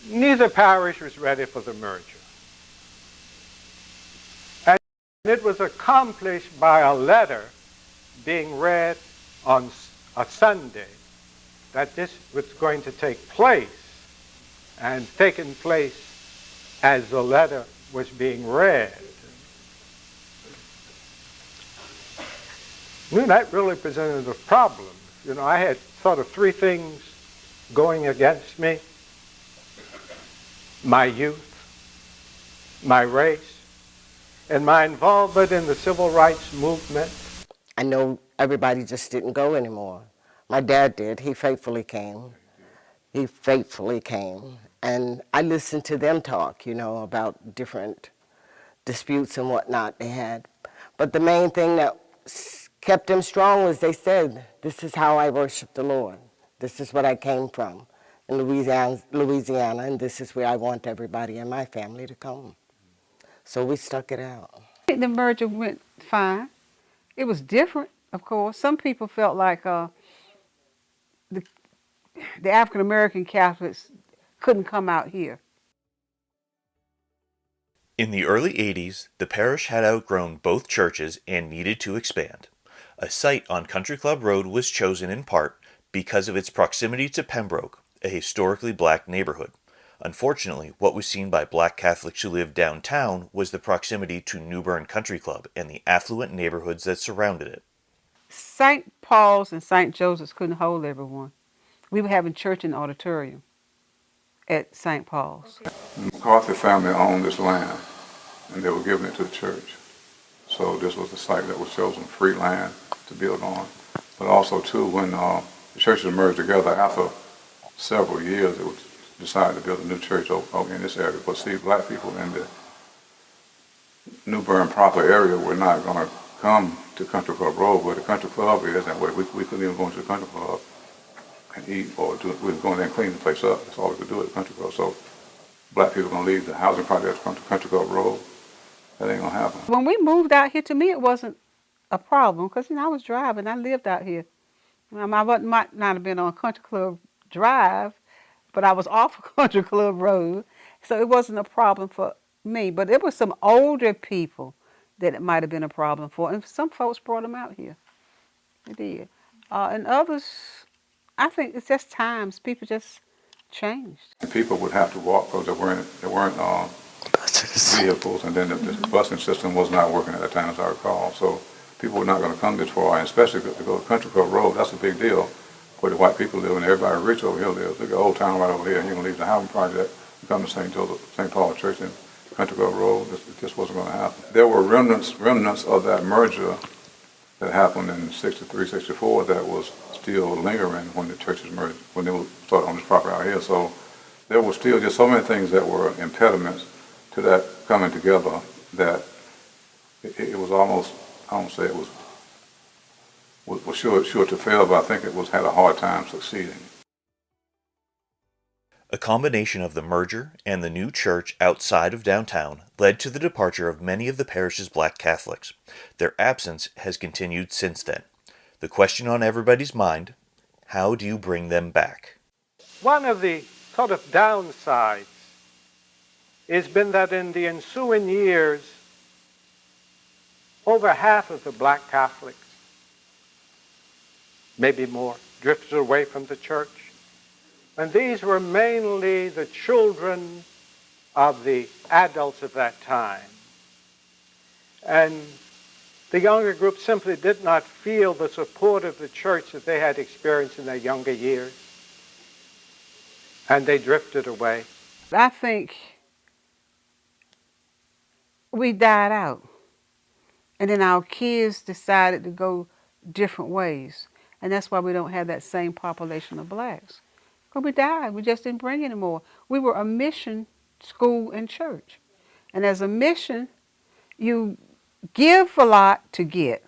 Neither parish was ready for the merger. And it was accomplished by a letter being read on a Sunday that this was going to take place, and taking place as the letter was being read. That really presented a problem. I had sort of three things going against me: my youth, my race, and my involvement in the civil rights movement. I know everybody just didn't go anymore. My dad did. He faithfully came. He faithfully came. And I listened to them talk, about different disputes and whatnot they had. But the main thing that kept them strong was they said, this is how I worship the Lord. This is what I came from in Louisiana, and this is where I want everybody in my family to come. So we stuck it out. I think the merger went fine. It was different, of course. Some people felt like the African-American Catholics couldn't come out here. In the early 80s, the parish had outgrown both churches and needed to expand. A site on Country Club Road was chosen in part because of its proximity to Pembroke, a historically black neighborhood. Unfortunately, what was seen by black Catholics who lived downtown was the proximity to New Bern Country Club and the affluent neighborhoods that surrounded it. St. Paul's and St. Joseph's couldn't hold everyone. We were having church in the auditorium at St. Paul's. The McCarthy family owned this land, and they were giving it to the church. So this was the site that was chosen, free land to build on. But also, too, when the churches merged together after several years, it was decided to build a new church over in this area. But see, black people in the New Bern proper area were not going to come to Country Club Road where the country club is, and we couldn't even go into the country club and eat or do it. We were going there and clean the place up. That's all we could do at the country club. So black people going to leave the housing project to come to Country Club Road. That ain't going to happen. When we moved out here, to me, it wasn't a problem because, I was driving. I lived out here. I might not have been on Country Club Drive, but I was off of Country Club Road, so it wasn't a problem for me. But it was some older people that it might have been a problem for, and some folks brought them out here. They did. And others, I think it's just times. People just changed. And people would have to walk because there weren't vehicles, and then the busing system was not working at that time, as I recall. So people were not going to come this far, and especially to go to Country Club Road. That's a big deal where the white people live, and everybody rich over here lives. Look at Old Town right over here, and you're going to leave the housing project and come to St. Paul Church and Country Club Road. It just wasn't going to happen. There were remnants of that merger that happened in 63, 64 that was still lingering when the churches merged, when they were started on this property out here. So there were still just so many things that were impediments to that coming together that it was almost, I don't say it was sure to fail, but I think it had a hard time succeeding. A combination of the merger and the new church outside of downtown led to the departure of many of the parish's black Catholics. Their absence has continued since then. The question on everybody's mind, how do you bring them back? One of the sort of downsides has been that in the ensuing years, over half of the black Catholics, maybe more, drifted away from the church. And these were mainly the children of the adults of that time. And the younger group simply did not feel the support of the church that they had experienced in their younger years. And they drifted away. I think we died out. And then our kids decided to go different ways. And that's why we don't have that same population of blacks. Because we died. We just didn't bring any more. We were a mission school and church. And as a mission, you give a lot to get.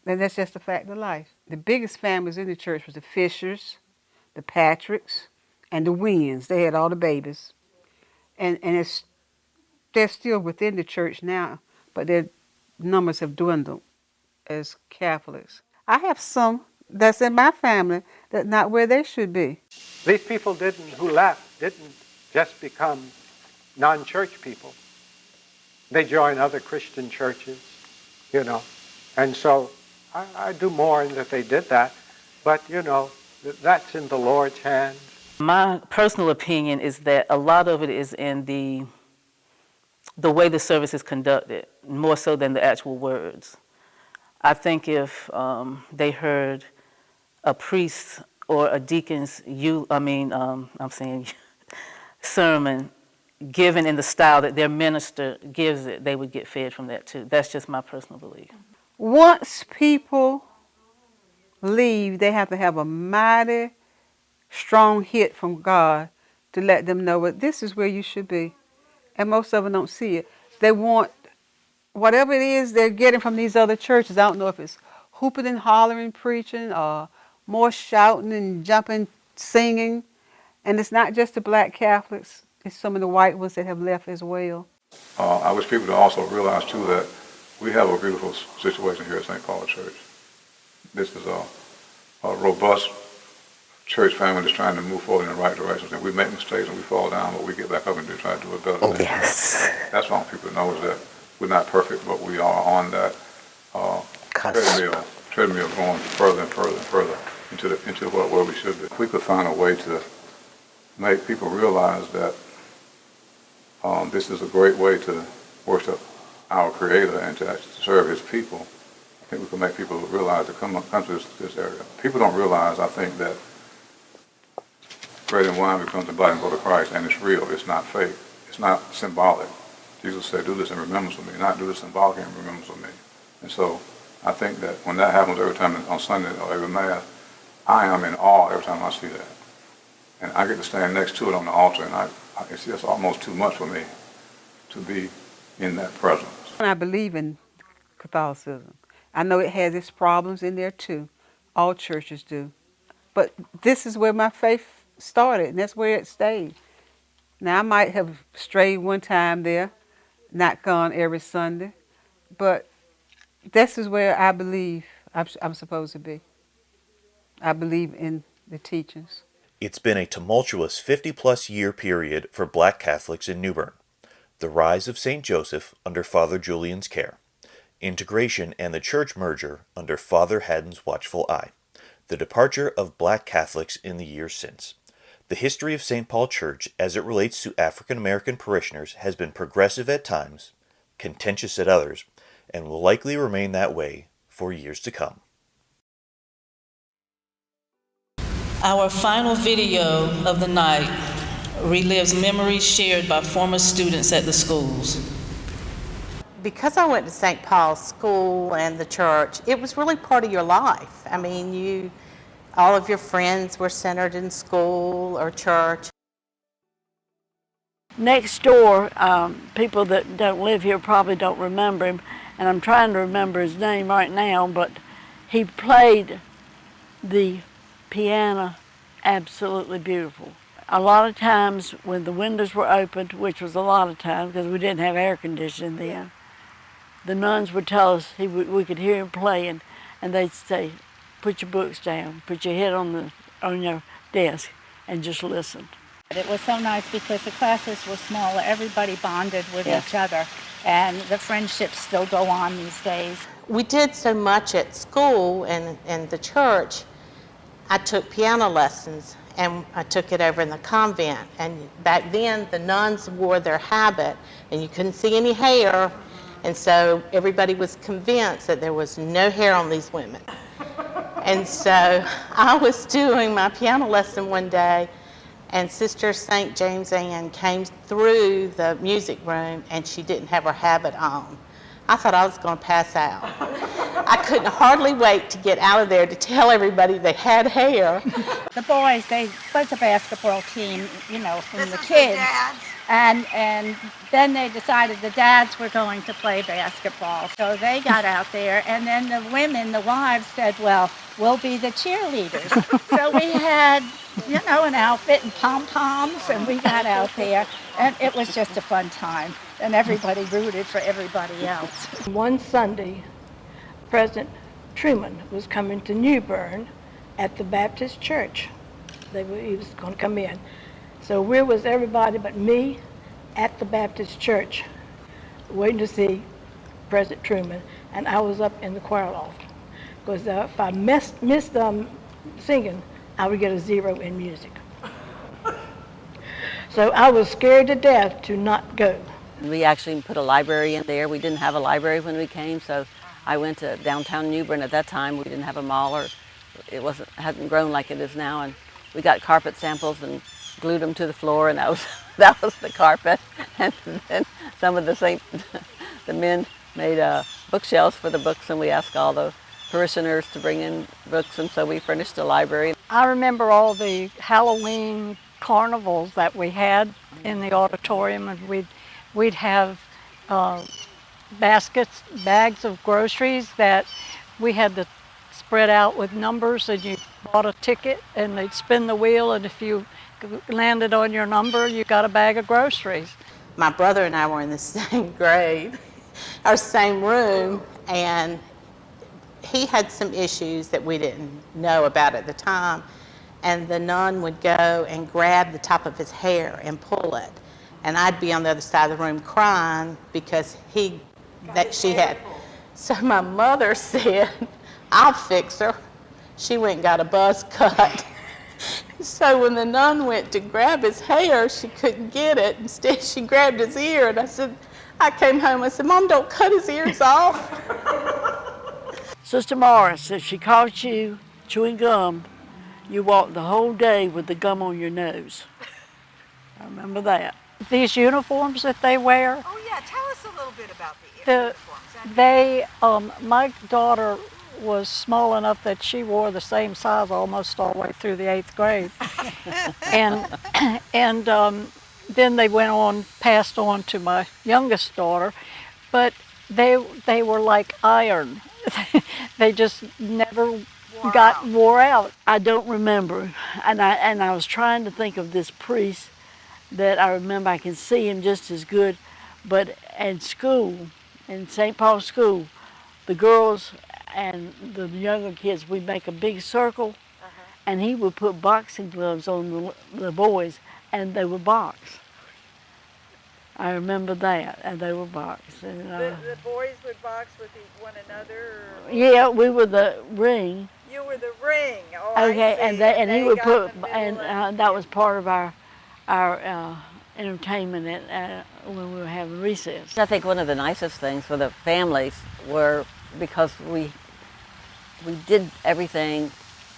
And that's just a fact of life. The biggest families in the church was the Fishers, the Patricks, and the Winds. They had all the babies. And they're still within the church now, but their numbers have dwindled as Catholics. I have some that's in my family that's not where they should be. These people who left didn't just become non-church people. They joined other Christian churches, you know. And so I do mourn that they did that, but, you know, that's in the Lord's hands. My personal opinion is that a lot of it is in the way the service is conducted, more so than the actual words. I think if they heard a priest or a deacon's, sermon given in the style that their minister gives it, they would get fed from that too. That's just my personal belief. Once people leave, they have to have a mighty strong hit from God to let them know that this is where you should be. And most of them don't see it. They want whatever it is they're getting from these other churches. I don't know if it's hooping and hollering preaching or more shouting and jumping, singing. And it's not just the black Catholics. It's some of the white ones that have left as well. I wish people to also realize, too, that we have a beautiful situation here at St. Paul Church. This is a robust church family that's trying to move forward in the right direction. And we make mistakes and we fall down, but we get back up and try to do it better. Yes. That's what I want people to know, is that we're not perfect, but we are on that treadmill going further and further and further into where we should be. If we could find a way to make people realize that this is a great way to worship our Creator and to actually serve His people, I think we can make people realize to come to this area. People don't realize, I think, that bread and wine becomes the body and blood of Christ, and it's real. It's not fake. It's not symbolic. Jesus said, do this in remembrance of me, not do this symbolically in remembrance of me. And so I think that when that happens every time on Sunday or every Mass, I am in awe every time I see that. And I get to stand next to it on the altar, and it's just almost too much for me to be in that presence. I believe in Catholicism. I know it has its problems in there too. All churches do. But this is where my faith started, and that's where it stayed. Now, I might have strayed one time there, not gone every Sunday, but this is where I believe I'm supposed to be. I believe in the teachings. It's been a tumultuous 50-plus year period for black Catholics in New Bern. The rise of St. Joseph under Father Julian's care, integration and the church merger under Father Hadden's watchful eye, the departure of black Catholics in the years since. The history of St. Paul Church as it relates to African American parishioners has been progressive at times, contentious at others, and will likely remain that way for years to come. Our final video of the night relives memories shared by former students at the schools. Because I went to St. Paul's School and the church, it was really part of your life. I mean, all of your friends were centered in school or church. Next door, people that don't live here probably don't remember him, and I'm trying to remember his name right now, but he played the piano absolutely beautiful. A lot of times when the windows were opened, which was a lot of times because we didn't have air conditioning then, the nuns would tell us we could hear him playing, and they'd say, put your books down, put your head on your desk, and just listen. It was so nice because the classes were smaller. Everybody bonded with each other, and the friendships still go on these days. We did so much at school and the church. I took piano lessons, and I took it over in the convent. And back then, the nuns wore their habit, and you couldn't see any hair. And so everybody was convinced that there was no hair on these women. And so I was doing my piano lesson one day, and Sister St. James Ann came through the music room, and she didn't have her habit on. I thought I was going to pass out. I couldn't hardly wait to get out of there to tell everybody they had hair. The boys, they was a basketball team, you know, from the kids. And then they decided the dads were going to play basketball. So they got out there, and then the women, the wives, said, well, we'll be the cheerleaders. So we had, you know, an outfit and pom-poms, and we got out there, and it was just a fun time. And everybody rooted for everybody else. One Sunday, President Truman was coming to New Bern at the Baptist church. He was going to come in. So where was everybody but me at the Baptist church waiting to see President Truman, and I was up in the choir loft. Because if I missed singing, I would get a 0 in music. So I was scared to death to not go. We actually put a library in there. We didn't have a library when we came, so I went to downtown New Bern. At that time, we didn't have a mall, or it hadn't grown like it is now, and we got carpet samples and glued them to the floor, and that was the carpet. And then some of the men made bookshelves for the books, and we asked all the parishioners to bring in books, and so we furnished a library. I remember all the Halloween carnivals that we had in the auditorium, and we'd have bags of groceries that we had to spread out with numbers, and you bought a ticket and they'd spin the wheel, and if you landed on your number, you got a bag of groceries. My brother and I were in the same grade, or same room, and he had some issues that we didn't know about at the time, and the nun would go and grab the top of his hair and pull it, and I'd be on the other side of the room crying because she had. So my mother said, I'll fix her. She went and got a buzz cut. So when the nun went to grab his hair, she couldn't get it. Instead, she grabbed his ear, and I came home, I said, Mom, don't cut his ears off. Sister Morris, if she caught you chewing gum, you walked the whole day with the gum on your nose. I remember that. These uniforms that they wear. Oh yeah, tell us a little bit about the uniforms. My daughter was small enough that she wore the same size almost all the way through the 8th grade. and then they passed on to my youngest daughter, but they were like iron. They just never wore out. I don't remember, and I was trying to think of this priest that I remember. I can see him just as good, but in school, in St. Paul's school, the girls and the younger kids, we'd make a big circle, and he would put boxing gloves on the boys, and they would box. I remember that, and they were boxed. And, the boys would box with one another? Or yeah, we were the ring. You were the ring. Oh, okay, I see. and he would put, and that was part of our entertainment when we were having recess. I think one of the nicest things for the families were because we did everything.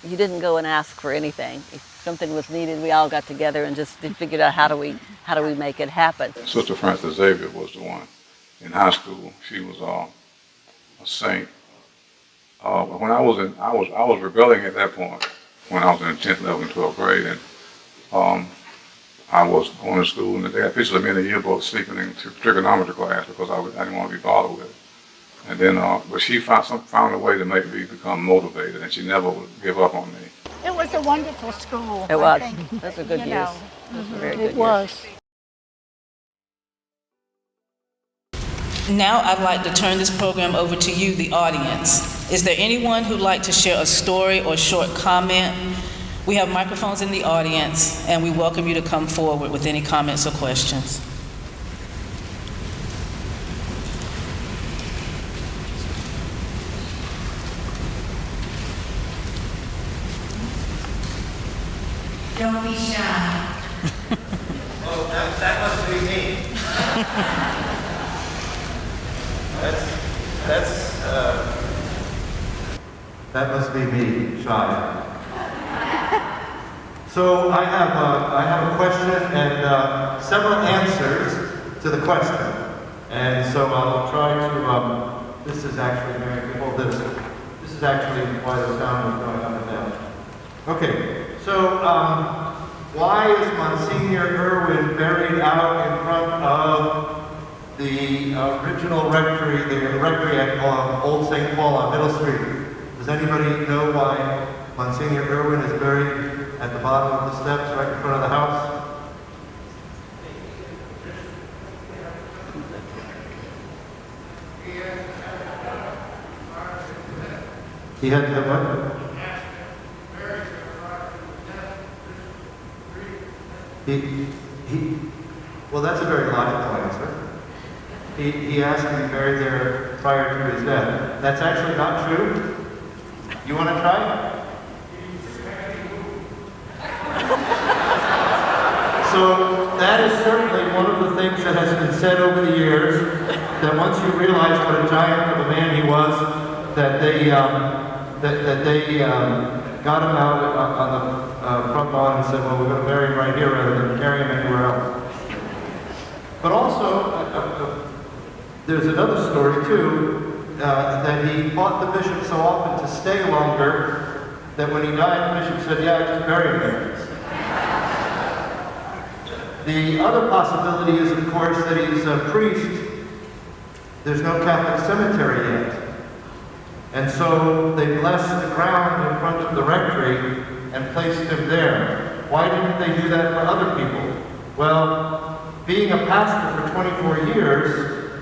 You didn't go and ask for anything. If something was needed, we all got together and just figured out how do we make it happen. Sister Frances Xavier was the one in high school. She was a saint. When I was rebelling at that point when I was in the 10th, 11th, and 12th grade, and I was going to school, and they had pictures of me in the yearbook sleeping in trigonometry class because I didn't want to be bothered with it. And then, but she found a way to make me become motivated, and she never would give up on me. It was a wonderful school. It was. I think, Those were good years. Those were very good It was. Now I'd like to turn this program over to you, the audience. Is there anyone who'd like to share a story or short comment We have microphones in the audience, and we welcome you to come forward with any comments or questions. Don't be shy. Oh, that must be me. That must be me, shy. So I have a question and several answers to the question. And so I'll try to, this is actually, Mary, hold this. This is actually why the sound is going up and down. Okay, so why is Monsignor Irwin buried out in front of the original rectory, the rectory at Old St. Paul on Middle Street? Does anybody know why Monsignor Irwin is buried at the bottom of the steps right in front of the house? He had to have what? Well, that's a very logical answer. He asked to be buried there prior to his death. That's actually not true. You want to try? So that is certainly one of the things that has been said over the years, that once you realize what a giant of a man he was, that they got him out on the front lawn and said, well, we're going to bury him right here rather than carry him anywhere else. But also, there's another story too, that he fought the bishop so often to stay longer that when he died, the bishop said, yeah, I just buried him there. The other possibility is, of course, that he's a priest. There's no Catholic cemetery yet. And so they blessed the ground in front of the rectory and placed him there. Why didn't they do that for other people? Well, being a pastor for 24 years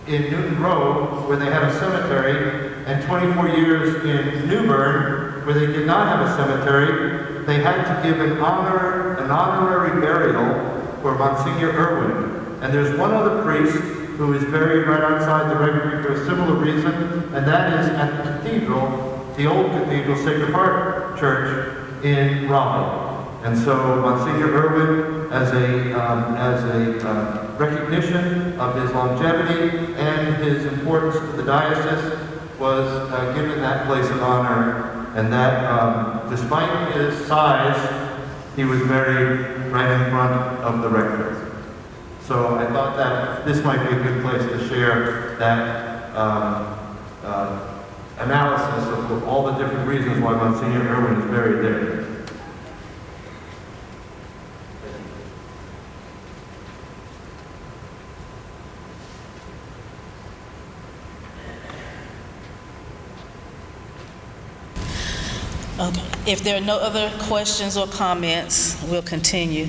in Newton Grove, where they had a cemetery, and 24 years in New Bern, where they did not have a cemetery, they had to give an honorary burial for Monsignor Irwin. And there's one other priest who is buried right outside the rectory for a similar reason, and that is at the cathedral, the old cathedral, Sacred Heart Church in Raleigh. And so Monsignor Irwin, as a recognition of his longevity and his importance to the diocese, was given that place of honor, and that despite his size, he was buried right in front of the rectory. So I thought that this might be a good place to share that analysis of all the different reasons why Monsignor Irwin is buried there. Okay. If there are no other questions or comments, we'll continue.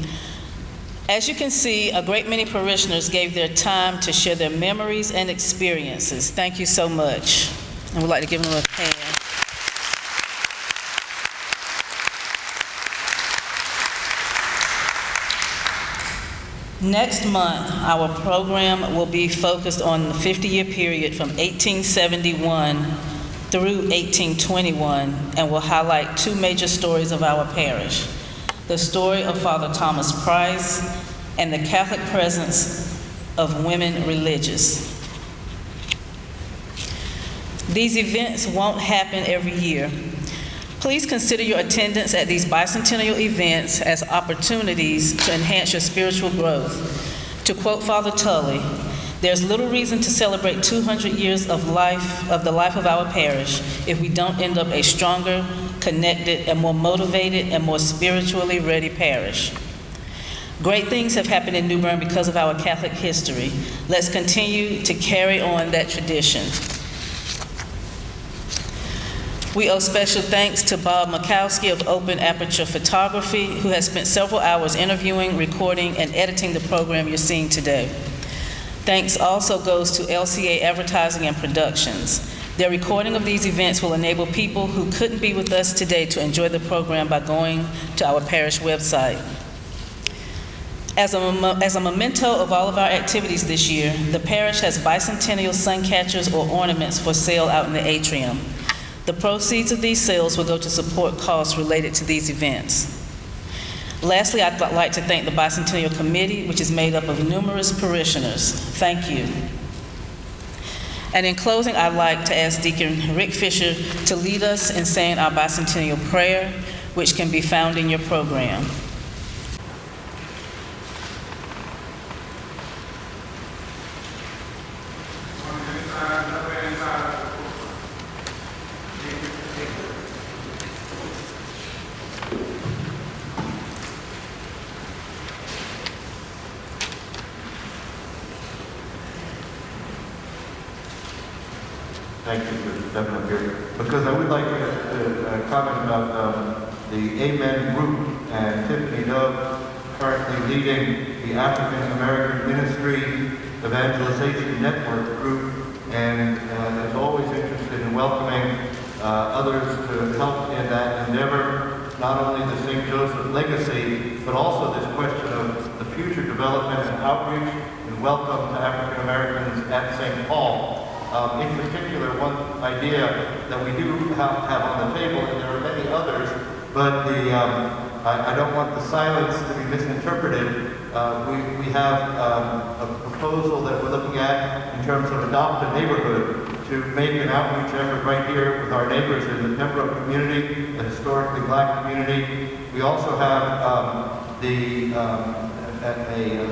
As you can see, a great many parishioners gave their time to share their memories and experiences. Thank you so much. And we'd like to give them a hand. Next month, our program will be focused on the 50-year period from 1871 through 1821, and will highlight two major stories of our parish: the story of Father Thomas Price and the Catholic presence of women religious. These events won't happen every year. Please consider your attendance at these bicentennial events as opportunities to enhance your spiritual growth. To quote Father Tully, "There's little reason to celebrate 200 years of the life of our parish if we don't end up a stronger, connected, and more motivated and more spiritually ready parish." Great things have happened in New Bern because of our Catholic history. Let's continue to carry on that tradition. We owe special thanks to Bob Makowski of Open Aperture Photography, who has spent several hours interviewing, recording, and editing the program you're seeing today. Thanks also goes to LCA Advertising and Productions. Their recording of these events will enable people who couldn't be with us today to enjoy the program by going to our parish website. As a memento of all of our activities this year, the parish has bicentennial sun catchers or ornaments for sale out in the atrium. The proceeds of these sales will go to support costs related to these events. Lastly, I'd like to thank the Bicentennial Committee, which is made up of numerous parishioners. Thank you. And in closing, I'd like to ask Deacon Rick Fisher to lead us in saying our Bicentennial Prayer, which can be found in your program. Thank you for stepping up here. Because I would like to comment about the Amen group and Tiffany Dove currently leading the African American Ministry Evangelization Network group, and is always interested in welcoming others to help in that endeavor, not only the St. Joseph legacy, but also this question of the future development and outreach and welcome to African Americans at St. Paul. In particular, one idea that we do have on the table, and there are many others, but I don't want the silence to be misinterpreted. We have a proposal that we're looking at in terms of adopt a neighborhood to make an outreach effort right here with our neighbors in the Pembroke community, a historically black community. We also have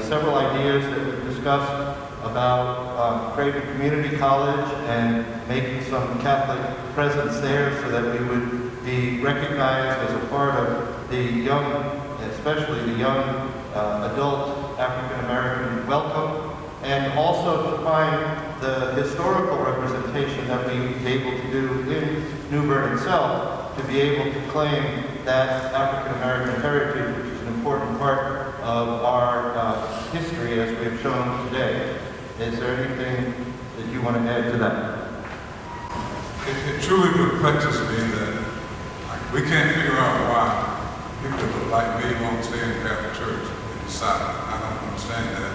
several ideas that we've discussed about creating a community college and making some Catholic presence there so that we would be recognized as a part of the young, especially the young adult African American welcome, and also to find the historical representation that we'd be able to do in New Bern itself, to be able to claim that African American heritage, which is an important part of our history as we've shown today. Is there anything that you want to add to that? It truly perplexes me that we can't figure out why people that look like me won't stay in the Catholic Church and decide. I don't understand that.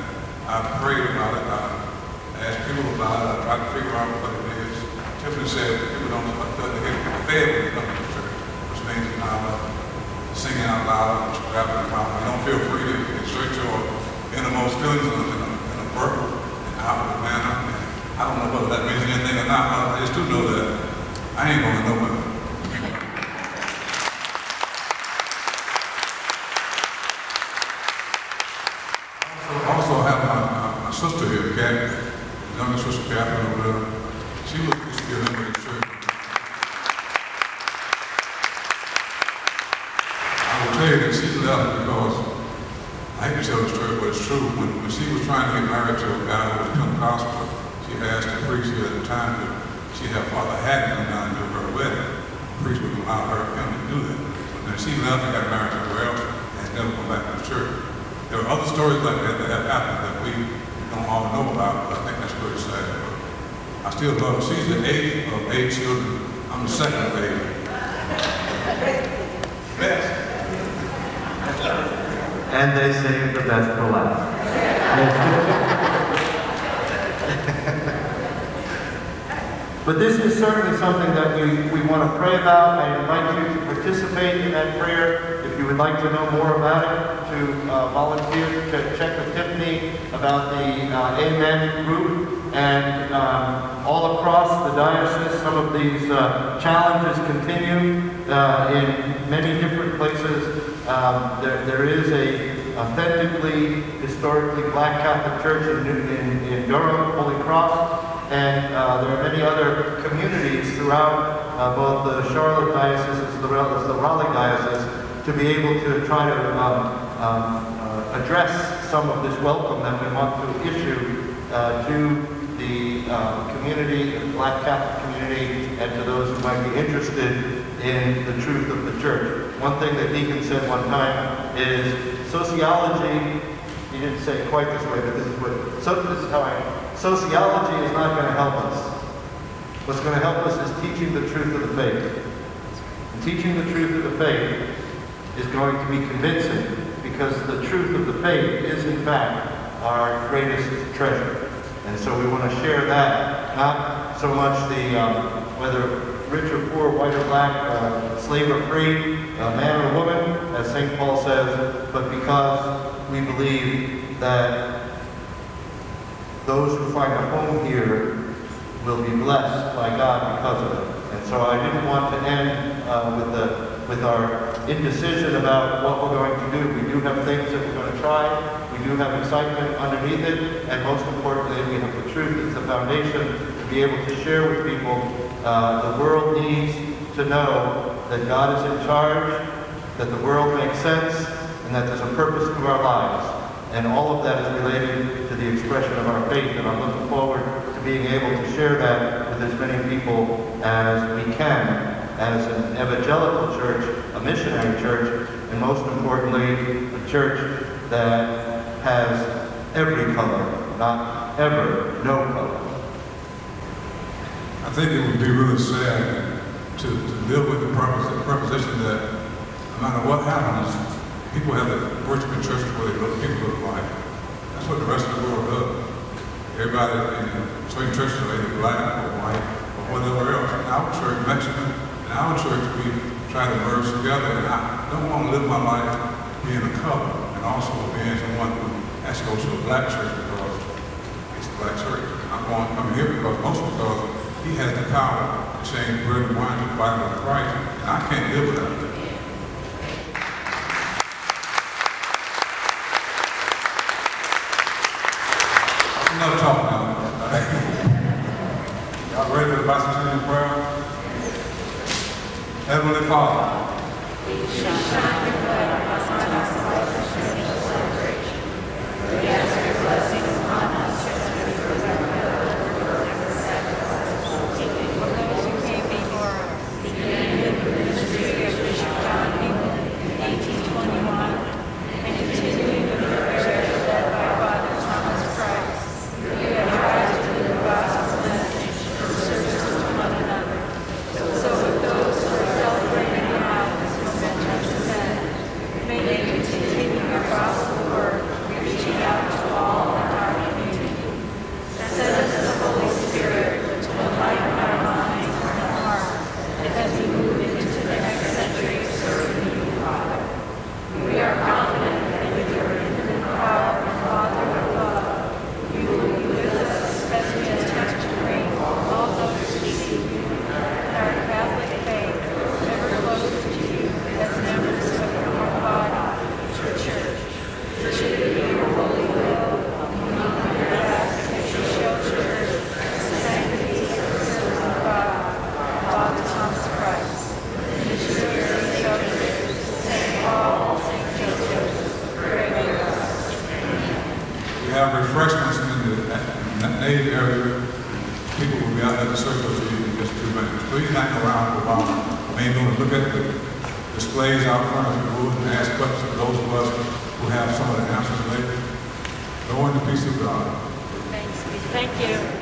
I've prayed about it. I've asked people about it. I've tried to figure out what it is. Tiffany said people don't feel they get fed when they come to the church, which means you're not singing out loud, rapping around. You don't feel free to exert your innermost feelings in a verbal outward manner. I don't know whether that means anything or not, but I just do know that I ain't going nowhere. I also have my sister here, Kathy, younger sister Kathy over there. She used to be a member of the church. I will tell you that she left because I hate to tell the story, but it's true. When she was trying to get married to a guy who was Pentecostal, she asked the priest here at the time that she had Father Hadden come down and do her wedding. The priest would allow him to do that. But then she left and got married somewhere else and never come back to the church. There are other stories like that that have happened that we don't all know about, but I think that's pretty sad. But I still love her. She's the eighth of 8 children. I'm the second of 8. Best. And they save the best for last. But this is certainly something that we want to pray about. I invite you to participate in that prayer. If you would like to know more about it, to volunteer, to check with Tiffany about the Amen group. And all across the diocese, some of these challenges continue in many different places. There is a authentically, historically black Catholic church in Durham, Holy Cross, and there are many other communities throughout both the Charlotte diocese as well as the Raleigh diocese to be able to try to address some of this welcome that we want to issue to the community, the black Catholic community, and to those who might be interested in the truth of the church. One thing that Deacon said one time is sociology, he didn't say it quite this way, but this is how sociology is not going to help us. What's going to help us is teaching the truth of the faith. And teaching the truth of the faith is going to be convincing, because the truth of the faith is, in fact, our greatest treasure. And so we want to share that, not so much the whether rich or poor, white or black, slave or free, man or woman, as St. Paul says, but because we believe that those who find a home here will be blessed by God because of it. And so I didn't want to end with our indecision about what we're going to do. We do have things that we're going to try. We do have excitement underneath it. And most importantly, we have the truth as the foundation to be able to share with people. The world needs to know that God is in charge, that the world makes sense, and that there's a purpose to our lives. And all of that is related to the expression of our faith. And I'm looking forward to being able to share that with as many people as we can, as an evangelical church, a missionary church, and most importantly, a church that has every color, not ever no color. I think it would be really sad to live with the proposition that no matter what happens, people have to worship in churches where they look, people look like. That's what the rest of the world does. Everybody in certain churches are either black or white or whatever else. In our church, Mexican, in our church, we try to merge together, and I don't want to live my life being a color and also being someone who has to go to a black church because it's a black church. I'm going to come here because he has the power to change bread and wine to the body of Christ, and I can't live without that. Enough talk now. Y'all ready for the Bicentennial Prayer? Heavenly Father, we ask your blessing upon us as we prepare for the sacrifice. For those who came before us, beginning with the ministry of Bishop John in 1821, and continuing with the prayer led by Father Thomas Christ, we have tried to do the gospel message in service to one another. So with those who are celebrating now this momentous event, may they continue your gospel work, reaching out to all in our community. Send us the Holy Spirit to enlighten our minds and our hearts as we move into the next century serving you, Father. We are confident that with your infinite power and Father of love, you will be with us as we attempt to bring all those who see you and our Catholic faith ever closer to you as members of your body, the Church. Should it be your holy will, we ask that you shelter the sanctity of the servant of God, Father Thomas Christ, the missionary St. Joseph, St. Paul, St. Joseph, pray with us. we have refreshments in that native area. People will be out there to serve those of you in just 2 minutes. Please hang around for a while. Maybe going to look at the displays out front of the booth and ask questions to those of us who have some of the answers later. Go in the peace of God. Thank you.